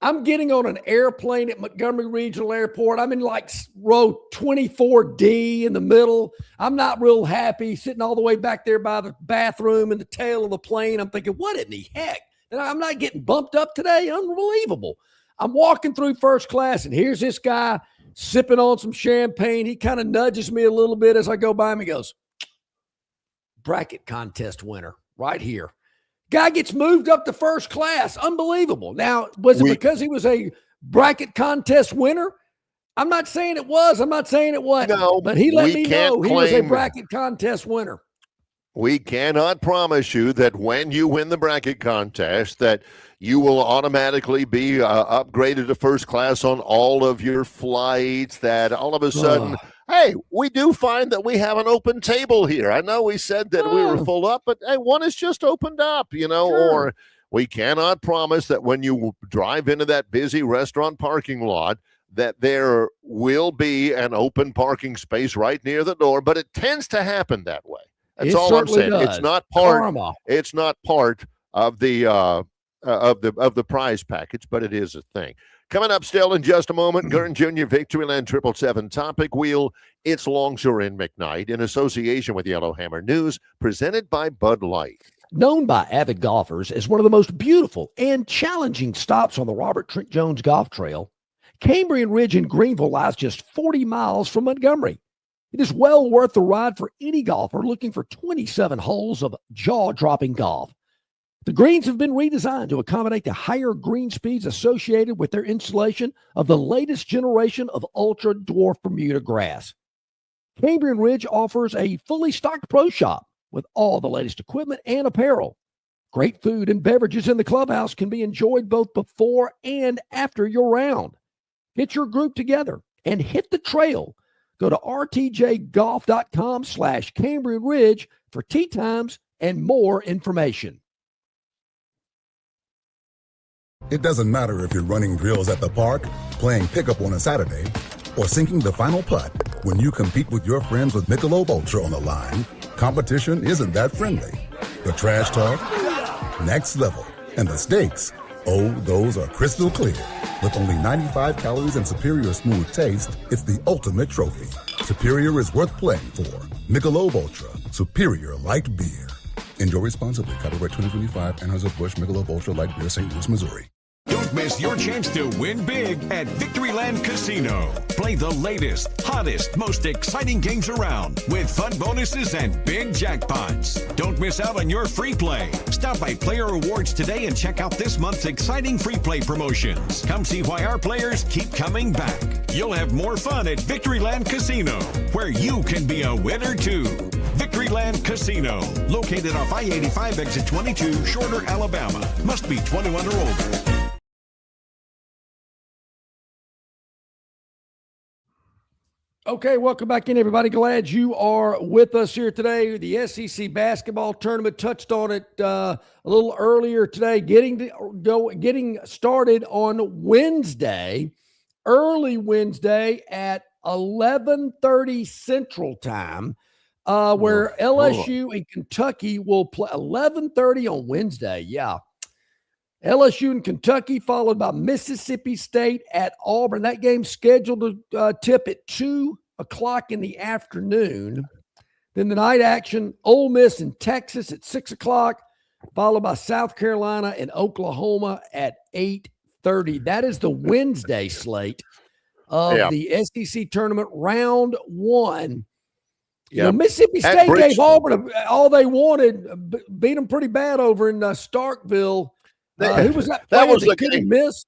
I'm getting on an airplane at Montgomery Regional Airport. I'm in like row 24D in the middle. I'm not real happy, sitting all the way back there by the bathroom in the tail of the plane. I'm thinking, what in the heck? And I'm not getting bumped up today. Unbelievable. I'm walking through first class, and here's this guy sipping on some champagne. He kind of nudges me a little bit as I go by him. He goes, bracket contest winner right here. Guy gets moved up to first class. Unbelievable. Now, was it because he was a bracket contest winner? I'm not saying it was. I'm not saying it wasn't. No, but he let me know he was a bracket contest winner. We cannot promise you that when you win the bracket contest that you will automatically be upgraded to first class on all of your flights, that all of a sudden, hey, we do find that we have an open table here. I know we said that we were full up, but hey, one has just opened up, or we cannot promise that when you drive into that busy restaurant parking lot that there will be an open parking space right near the door, but it tends to happen that way. That's all I'm saying. Does. It's not part. It's not part of the prize package, but it is a thing. Coming up still in just a moment, Gurn Jr. Victoryland 777 Topic Wheel. It's Longshore and McKnight in association with Yellowhammer News, presented by Bud Light. Known by avid golfers as one of the most beautiful and challenging stops on the Robert Trent Jones Golf Trail, Cambrian Ridge in Greenville lies just 40 miles from Montgomery. It is well worth the ride for any golfer looking for 27 holes of jaw-dropping golf. The greens have been redesigned to accommodate the higher green speeds associated with their installation of the latest generation of ultra-dwarf Bermuda grass. Cambrian Ridge offers a fully stocked pro shop with all the latest equipment and apparel. Great food and beverages in the clubhouse can be enjoyed both before and after your round. Get your group together and hit the trail. Go to rtjgolf.com/Cambrian Ridge for tee times and more information. It doesn't matter if you're running drills at the park, playing pickup on a Saturday, or sinking the final putt. When you compete with your friends with Michelob Ultra on the line, competition isn't that friendly. The trash talk, next level, and the stakes, those are crystal clear. With only 95 calories and superior smooth taste, it's the ultimate trophy. Superior is worth playing for. Michelob Ultra, superior light beer. Enjoy responsibly. Copyright 2025, Anheuser-Busch Michelob Ultra Light Beer, St. Louis, Missouri. Don't miss your chance to win big at Victoryland Casino. Play the latest, hottest, most exciting games around with fun bonuses and big jackpots. Don't miss out on your free play. Stop by Player Rewards today and check out this month's exciting free play promotions. Come see why our players keep coming back. You'll have more fun at Victoryland Casino, where you can be a winner too. Victoryland Casino, located off I-85 exit 22, Shorter, Alabama. Must be 21 or older. Okay, welcome back in, everybody. Glad you are with us here today. The SEC basketball tournament, touched on it a little earlier today, getting started on Wednesday, early Wednesday at 11:30 Central Time, where LSU and Kentucky will play 11:30 on Wednesday. Yeah. LSU and Kentucky, followed by Mississippi State at Auburn. That game's scheduled to tip at 2 o'clock in the afternoon. Then the night action, Ole Miss and Texas at 6 o'clock, followed by South Carolina and Oklahoma at 8:30. That is the Wednesday slate of the SEC tournament, round one. You know, Mississippi State gave Auburn all they wanted, beat them pretty bad over in Starkville. Who was that? That was the game. Miss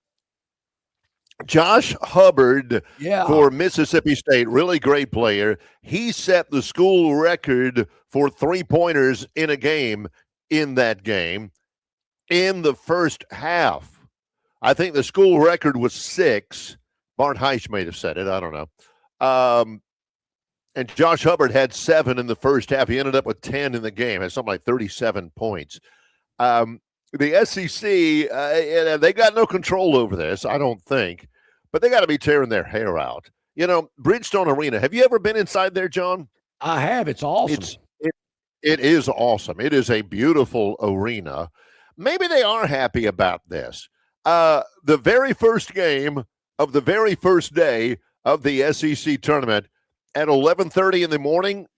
Josh Hubbard for Mississippi State. Really great player. He set the school record for 3-pointers in a game in that game in the first half. I think the school record was 6. Bart Heisch may have said it. I don't know. And Josh Hubbard had 7 in the first half. He ended up with 10 in the game. Had something like 37 points. The SEC, they got no control over this, I don't think, but they got to be tearing their hair out. You know, Bridgestone Arena. Have you ever been inside there, John? I have. It's awesome. It is awesome. It is a beautiful arena. Maybe they are happy about this. The very first game of the very first day of the SEC tournament at 11:30 in the morning,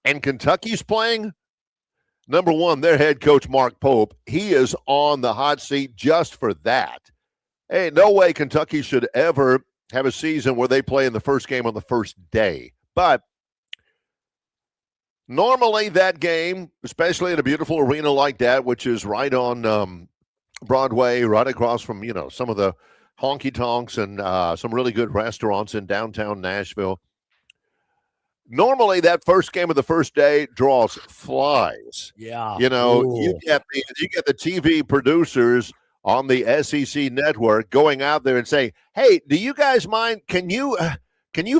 and Kentucky's playing. Number one, their head coach, Mark Pope, he is on the hot seat just for that. Hey, no way Kentucky should ever have a season where they play in the first game on the first day. But normally that game, especially in a beautiful arena like that, which is right on Broadway, right across from, you know, some of the honky-tonks and some really good restaurants in downtown Nashville. Normally, that first game of the first day draws flies. Yeah, you know, you get the TV producers on the SEC network going out there and saying, "Hey, do you guys mind? Can you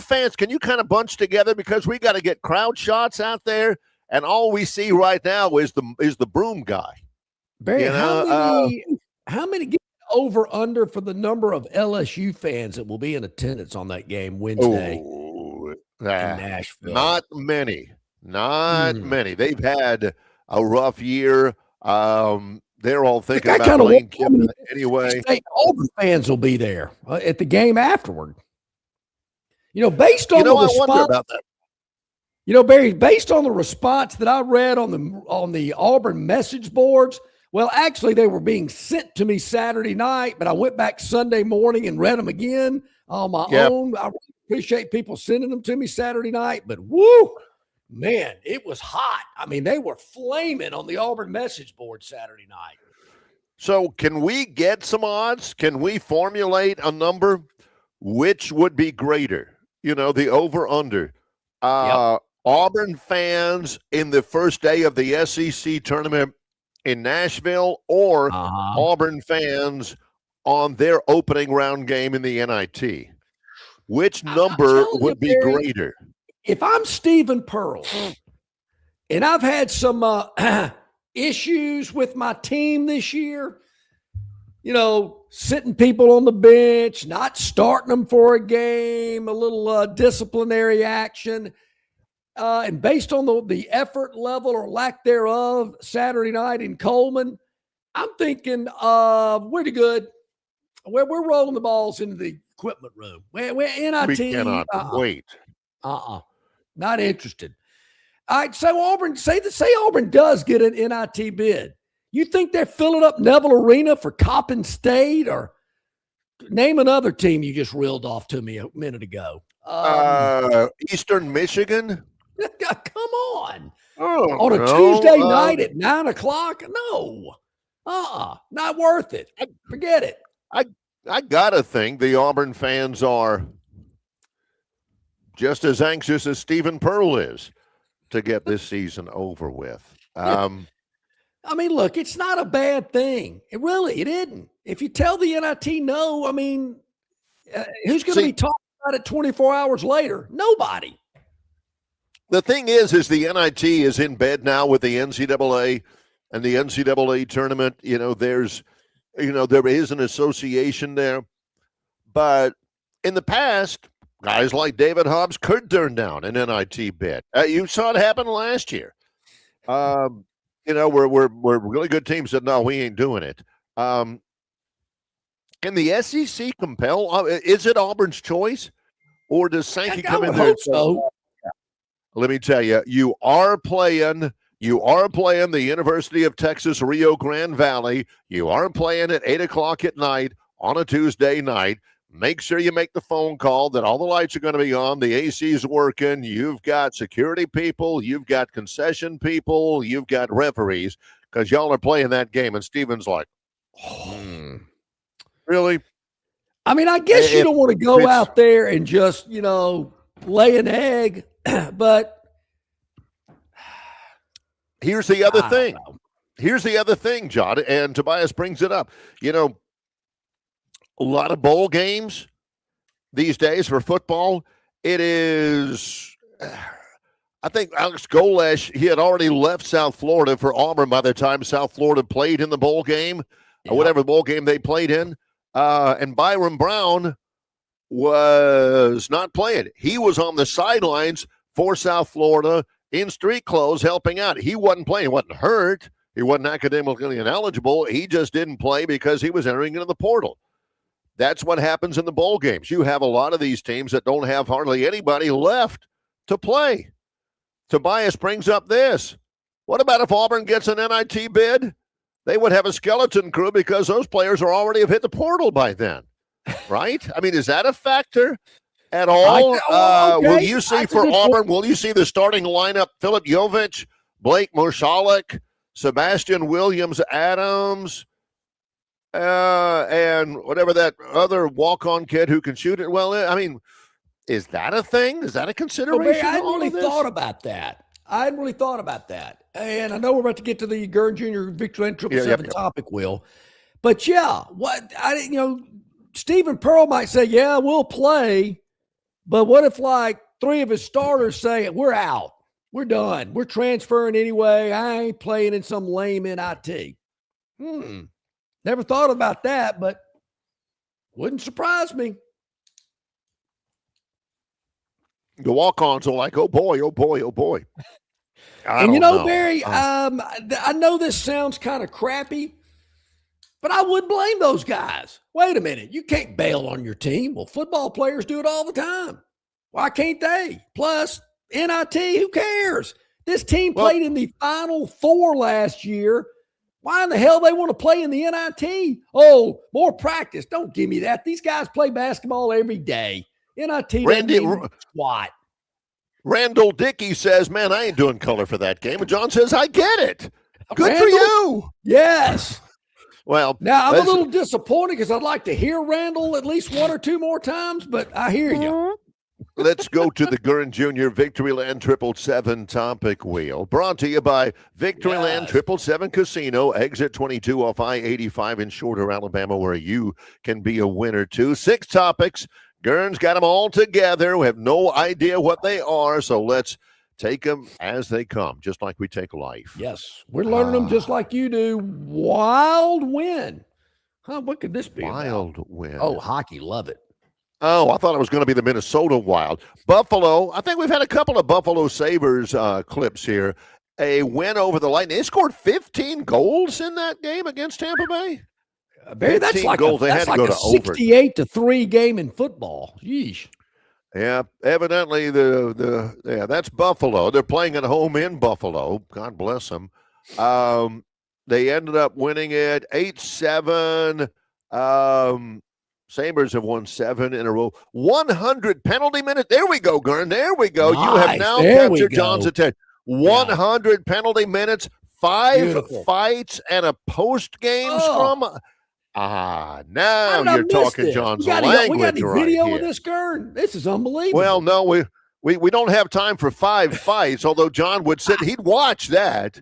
fans kind of bunch together because we got to get crowd shots out there?" And all we see right now is the broom guy. Barry, how many get over under for the number of LSU fans that will be in attendance on that game Wednesday? In Nashville. Not many. Many. They've had a rough year. They're all thinking about Lane Kiffin anyway. Auburn fans will be there at the game afterward. You know, based on the response, you know, Barry, based on the response that I read on the Auburn message boards, well, actually, they were being sent to me Saturday night, but I went back Sunday morning and read them again on my own. I appreciate people sending them to me Saturday night, but woo, man, it was hot. I mean, they were flaming on the Auburn message board Saturday night. So can we get some odds? Can we formulate a number? Which would be greater? You know, the over-under. Auburn fans in the first day of the SEC tournament in Nashville, or Auburn fans on their opening round game in the NIT? Which number would be greater? If I'm Stephen Pearl, and I've had some issues with my team this year, you know, sitting people on the bench, not starting them for a game, a little disciplinary action, and based on the effort level or lack thereof Saturday night in Coleman, I'm thinking we're good. We're rolling the balls into the equipment room. We're NIT. We cannot wait. Not interested. All right, so Auburn, say Auburn does get an NIT bid. You think they're filling up Neville Arena for Coppin State, or name another team you just reeled off to me a minute ago? Eastern Michigan? Come on. On a Tuesday night at 9 o'clock? No. Not worth it. Forget it. I gotta think the Auburn fans are just as anxious as Stephen Pearl is to get this season over with. I mean, look, it's not a bad thing. It isn't. If you tell the NIT no, I mean, who's going to be talking about it 24 hours later? Nobody. The thing is the NIT is in bed now with the NCAA and the NCAA tournament. There is an association there. But in the past, guys like David Hobbs could turn down an NIT bid. You saw it happen last year. We're really good teams said, no, we ain't doing it. Can the SEC compel? Is it Auburn's choice? Or does Sankey come in there? So. Let me tell you, you are playing the University of Texas, Rio Grande Valley. You are playing at 8:00 at night on a Tuesday night. Make sure you make the phone call that all the lights are going to be on. The AC is working. You've got security people. You've got concession people. You've got referees because y'all are playing that game. And Steven's like, really? I mean, I guess you don't want to go out there and just, lay an egg. But here's the other thing. Here's the other thing, John, and Tobias brings it up. A lot of bowl games these days for football. It is, I think Alex Golesh, he had already left South Florida for Auburn by the time South Florida played in the bowl game, or whatever bowl game they played in. And Byron Brown was not playing. He was on the sidelines for South Florida in street clothes helping out. He wasn't playing. He wasn't hurt. He wasn't academically ineligible. He just didn't play because he was entering into the portal. That's what happens in the bowl games. You have a lot of these teams that don't have hardly anybody left to play. Tobias brings up this. What about if Auburn gets an NIT bid? They would have a skeleton crew because those players are already have hit the portal by then. Right? I mean, is that a factor at all? Okay. Will you see for Auburn, will you see the starting lineup, Philip Jovich, Blake Moshalik, Sebastian Williams-Adams, and whatever that other walk-on kid who can shoot it? Well, I mean, is that a thing? Is that a consideration? I hadn't really thought about that. And I know we're about to get to the Gurn Jr. Victoryland 777 topic, Will. But Stephen Pearl might say, yeah, we'll play. But what if like three of his starters say, we're out, we're done, we're transferring anyway, I ain't playing in some lame NIT? Never thought about that, but wouldn't surprise me. The walk-ons are like, oh boy, oh boy, oh boy. And know, Barry, I know this sounds kind of crappy, but I wouldn't blame those guys. Wait a minute. You can't bail on your team. Well, football players do it all the time. Why can't they? Plus, NIT, who cares? This team played in the Final Four last year. Why in the hell they want to play in the NIT? Oh, more practice. Don't give me that. These guys play basketball every day. NIT squat. Randall Dickey says, man, I ain't doing color for that game. And John says, I get it. Good for you. Yes. Well, now I'm a little disappointed because I'd like to hear Randall at least one or two more times, but I hear you. Let's go to the Gurn Jr. Victoryland 777 topic wheel. Brought to you by Victoryland 777 Casino, exit 22 off I-85 in Shorter, Alabama, where you can be a winner too. 6 topics. Gurn's got them all together. We have no idea what they are, so let's take them as they come, just like we take life. Yes, we're learning them just like you do. Wild win. What could this be? Wild win. Oh, hockey. Love it. Oh, I thought it was going to be the Minnesota Wild. Buffalo, I think we've had a couple of Buffalo Sabres clips here. A win over the Lightning. They scored 15 goals in that game against Tampa Bay. Barry, that's like goals. They had to go to 68-3 game in football. Yeesh. Yeah, evidently that's Buffalo. They're playing at home in Buffalo. God bless them. They ended up winning it 8-7. Sabres have won 7 in a row. 100 penalty minutes. There we go, Gurn. There we go. Nice. You have now captured John's attention. 100 penalty minutes, 5 fights, and a post-game scrum. Now you're talking John's language. We got any video here. of this, Gurn? This is unbelievable. Well, no, we don't have time for 5 fights, although John would sit, he'd watch that.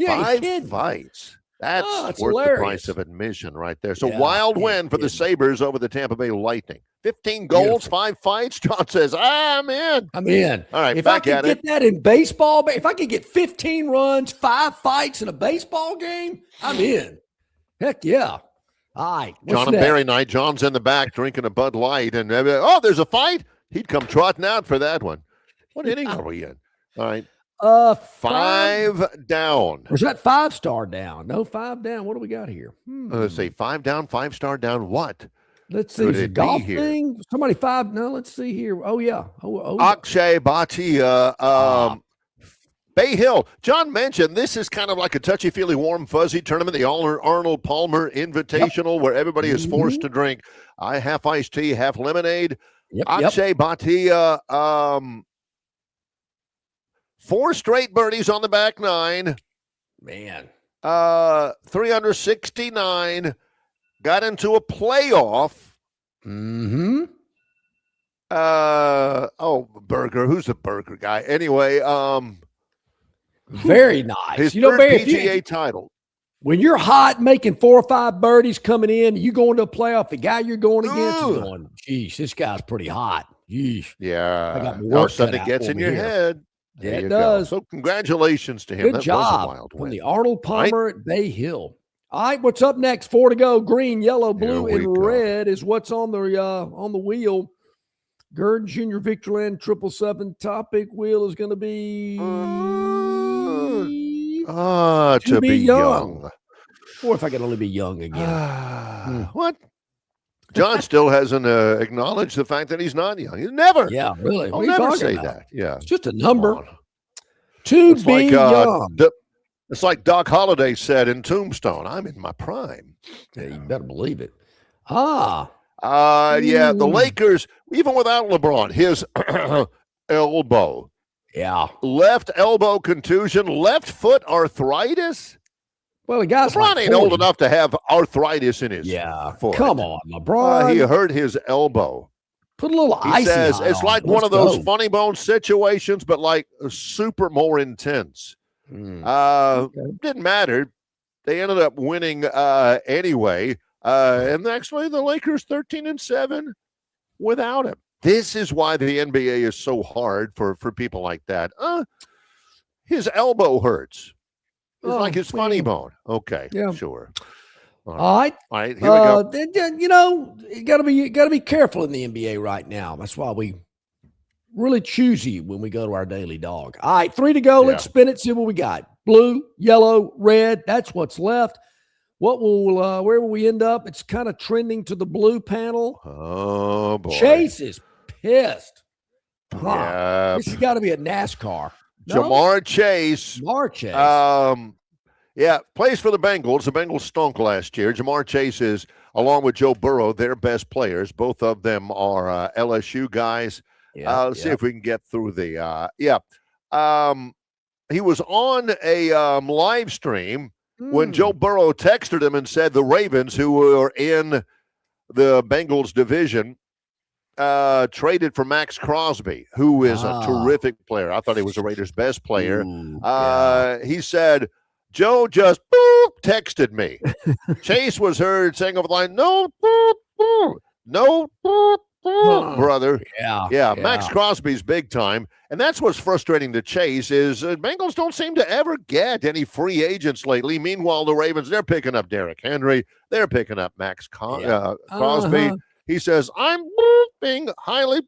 5 fights. That's worth hilarious. the price of admission right there. So Yeah, wild win for the Sabres over the Tampa Bay Lightning. 15 goals, 5 fights. John says, I'm in. I'm in. All right, if I back could at get it. that in baseball, if I could get 15 runs, 5 fights in a baseball game, I'm in. Heck yeah. All right. John and Barry night. John's in the back drinking a Bud Light. And, there's a fight? He'd come trotting out for that one. What inning are we in? All right. 5 down. Or is that 5-star down? No, 5 down. What do we got here? Let's say 5 down, 5-star down. What? Let's see. Is it golf thing? Somebody 5. No, let's see here. Oh, yeah. Akshay Bhatia. Bay Hill. John mentioned this is kind of like a touchy-feely, warm, fuzzy tournament, the Arnold Palmer Invitational, where everybody is forced to drink half iced tea, half lemonade. Akshay Bhatia, 4 straight birdies on the back 9. Man. 369. Got into a playoff. Mm-hmm. Berger. Who's the Berger guy? Anyway, very nice. His third Barry, PGA title. When you're hot, making 4 or 5 birdies coming in, you going to a playoff, the guy you're going against is going, geez, this guy's pretty hot. Geez. Yeah. All of a sudden it gets in your head. Yeah, it does. So congratulations to him. Good job from the Arnold Palmer at Bay Hill. All right, what's up next? 4 to go. Green, yellow, blue, and red is what's on the wheel. Gurn Jr. Victoryland 777 topic wheel is going to be to be young. Or if I could only be young again. What? John still hasn't acknowledged the fact that he's not young. He's never. Yeah, really. I'll never say that. Yeah. It's just a number. To be young. It's like Doc Holliday said in Tombstone, I'm in my prime. Yeah, you better believe it. The Lakers, even without LeBron, his elbow. Yeah. Left elbow contusion, left foot arthritis. Well, the guy's LeBron ain't old enough to have arthritis in his foot. Come on, LeBron. He hurt his elbow. Put a little ice. He says it's like one of those funny bone situations, but like super more intense. Didn't matter. They ended up winning anyway. And actually, the Lakers 13-7 without him. This is why the NBA is so hard for people like that. His elbow hurts. It's like his funny bone. Okay, sure. All right. Here we go. You got to be careful in the NBA right now. That's why we really choosy when we go to our daily dog. All right, 3 to go. Let's spin it. See what we got. Blue, yellow, red. That's what's left. Where will we end up? It's kind of trending to the blue panel. Oh boy. Chase is pissed. Yeah. This has got to be a NASCAR. No? Jamar Chase. Plays for the Bengals. The Bengals stunk last year. Jamar Chase is, along with Joe Burrow, their best players. Both of them are LSU guys. Let's see if we can get through the he was on a live stream when Joe Burrow texted him and said the Ravens, who were in the Bengals division, traded for Max Crosby, who is a terrific player. I thought he was the Raiders' best player. He said, Joe just texted me. Chase was heard saying over the line, no, brother. Yeah. Max Crosby's big time. And that's what's frustrating to Chase is Bengals don't seem to ever get any free agents lately. Meanwhile, the Ravens, they're picking up Derrick Henry. They're picking up Max Crosby. He says, I'm being highly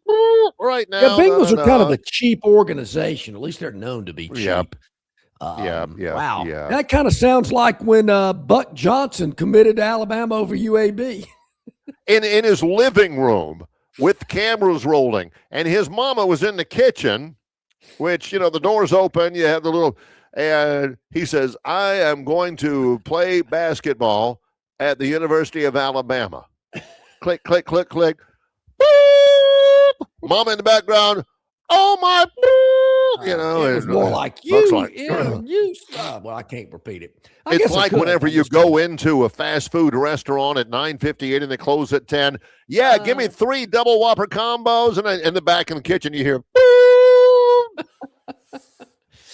right now. Yeah, Bengals are kind of a cheap organization. At least they're known to be cheap. Wow. Yeah. That kind of sounds like when Buck Johnson committed to Alabama over UAB. In his living room with cameras rolling, and his mama was in the kitchen, which, the door's open. You have the little, and he says, I am going to play basketball at the University of Alabama. Click, click, click, click. Boop! Mama in the background. Oh, my. It was more like you. Well, I can't repeat it. It's like whenever you go into a fast food restaurant at 9:58 and they close at 10. Yeah, give me 3 double Whopper combos, and in the back in the kitchen you hear.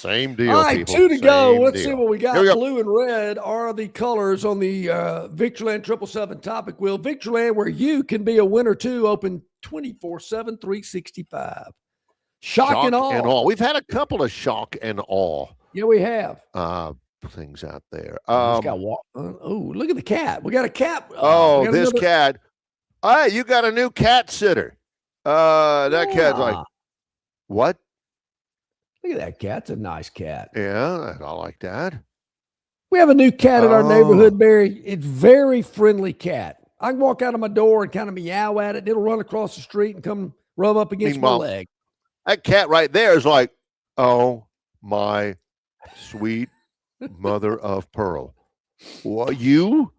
Same deal. All right, people. 2 to go. Same Let's deal. see what we got. Here we go. Blue and red are the colors on the Victoryland 777 topic wheel. Victoryland, where you can be a winner too, open 24/7, 365. Shock and awe. We've had a couple of shock and awe. Yeah, we have. Things out there. Oh, look at the cat. We got a cat. This cat. Hey, you got a new cat sitter. That cat's like, what? Look at that cat. It's a nice cat. Yeah, I like that. We have a new cat in our neighborhood, Barry. It's very friendly cat. I can walk out of my door and kind of meow at it. It'll run across the street and come rub up against my leg. That cat right there is like, oh, my sweet mother of pearl. Well, you?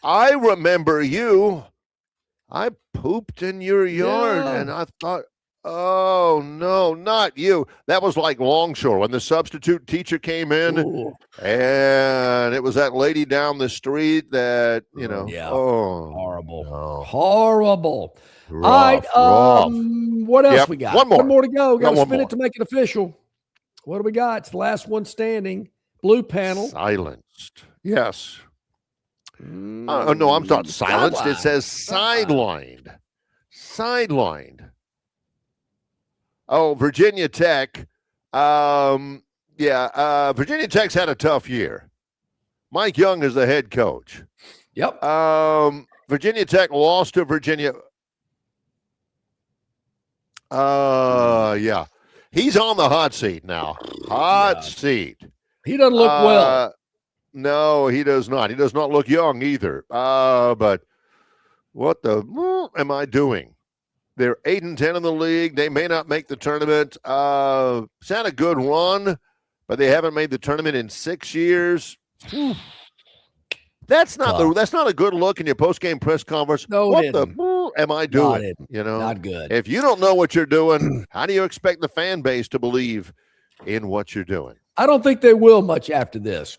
I remember you. I pooped in your yard, and I thought, oh, no, not you. That was like Longshore when the substitute teacher came in. Ooh. And it was that lady down the street that, horrible. No. Horrible. Rough, all right, what else we got? One more to go. Got to spin more. it to make it official. What do we got? It's the last one standing. Blue panel. Silenced. Yes. Oh, no, I'm not silenced. It says sidelined. Sidelined. Oh, Virginia Tech. Virginia Tech's had a tough year. Mike Young is the head coach. Yep. Virginia Tech lost to Virginia. Yeah. He's on the hot seat now. Hot seat. He doesn't look well. No, he does not. He does not look young either. But what the am I doing? They're 8-10 in the league. They may not make the tournament. It's had a good run, but they haven't made the tournament in 6 years. That's not a good look in your post-game press conference. No, what the am I doing? Not good. If you don't know what you're doing, how do you expect the fan base to believe in what you're doing? I don't think they will much after this.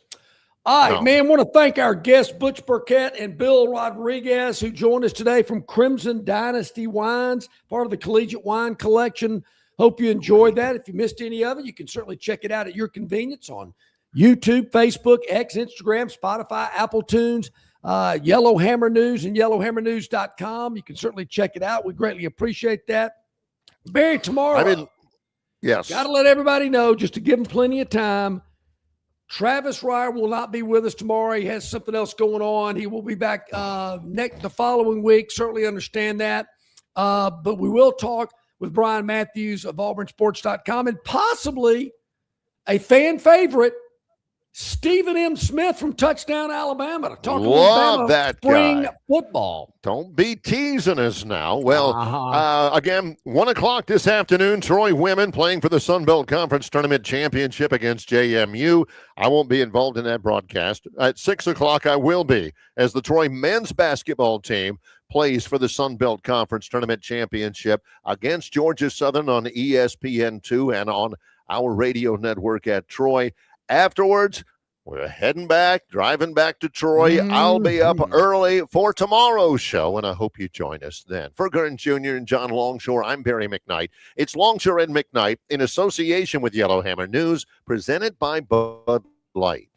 All right, man, I want to thank our guests, Butch Burkett and Bill Rodriguez, who joined us today from Crimson Dynasty Wines, part of the Collegiate Wine Collection. Hope you enjoyed that. If you missed any of it, you can certainly check it out at your convenience on YouTube, Facebook, X, Instagram, Spotify, Apple Tunes, Yellowhammer News, and yellowhammernews.com. You can certainly check it out. We greatly appreciate that. Barry, tomorrow, yes, got to let everybody know, just to give them plenty of time, Travis Reier will not be with us tomorrow. He has something else going on. He will be back the following week. Certainly understand that. But we will talk with Brian Matthews of auburnsports.com and possibly a fan favorite, Stephen M. Smith from Touchdown Alabama, to talk about that spring guy. Football. Don't be teasing us now. Well, again, 1 o'clock this afternoon, Troy women playing for the Sun Belt Conference Tournament Championship against JMU. I won't be involved in that broadcast. At 6 o'clock, I will be, as the Troy men's basketball team plays for the Sun Belt Conference Tournament Championship against Georgia Southern on ESPN2 and on our radio network at Troy. Afterwards, we're driving back to Troy. I'll be up early for tomorrow's show, and I hope you join us then. For Gurn Jr. and John Longshore, I'm Barry McKnight. It's Longshore and McKnight in association with Yellowhammer News, presented by Bud Light.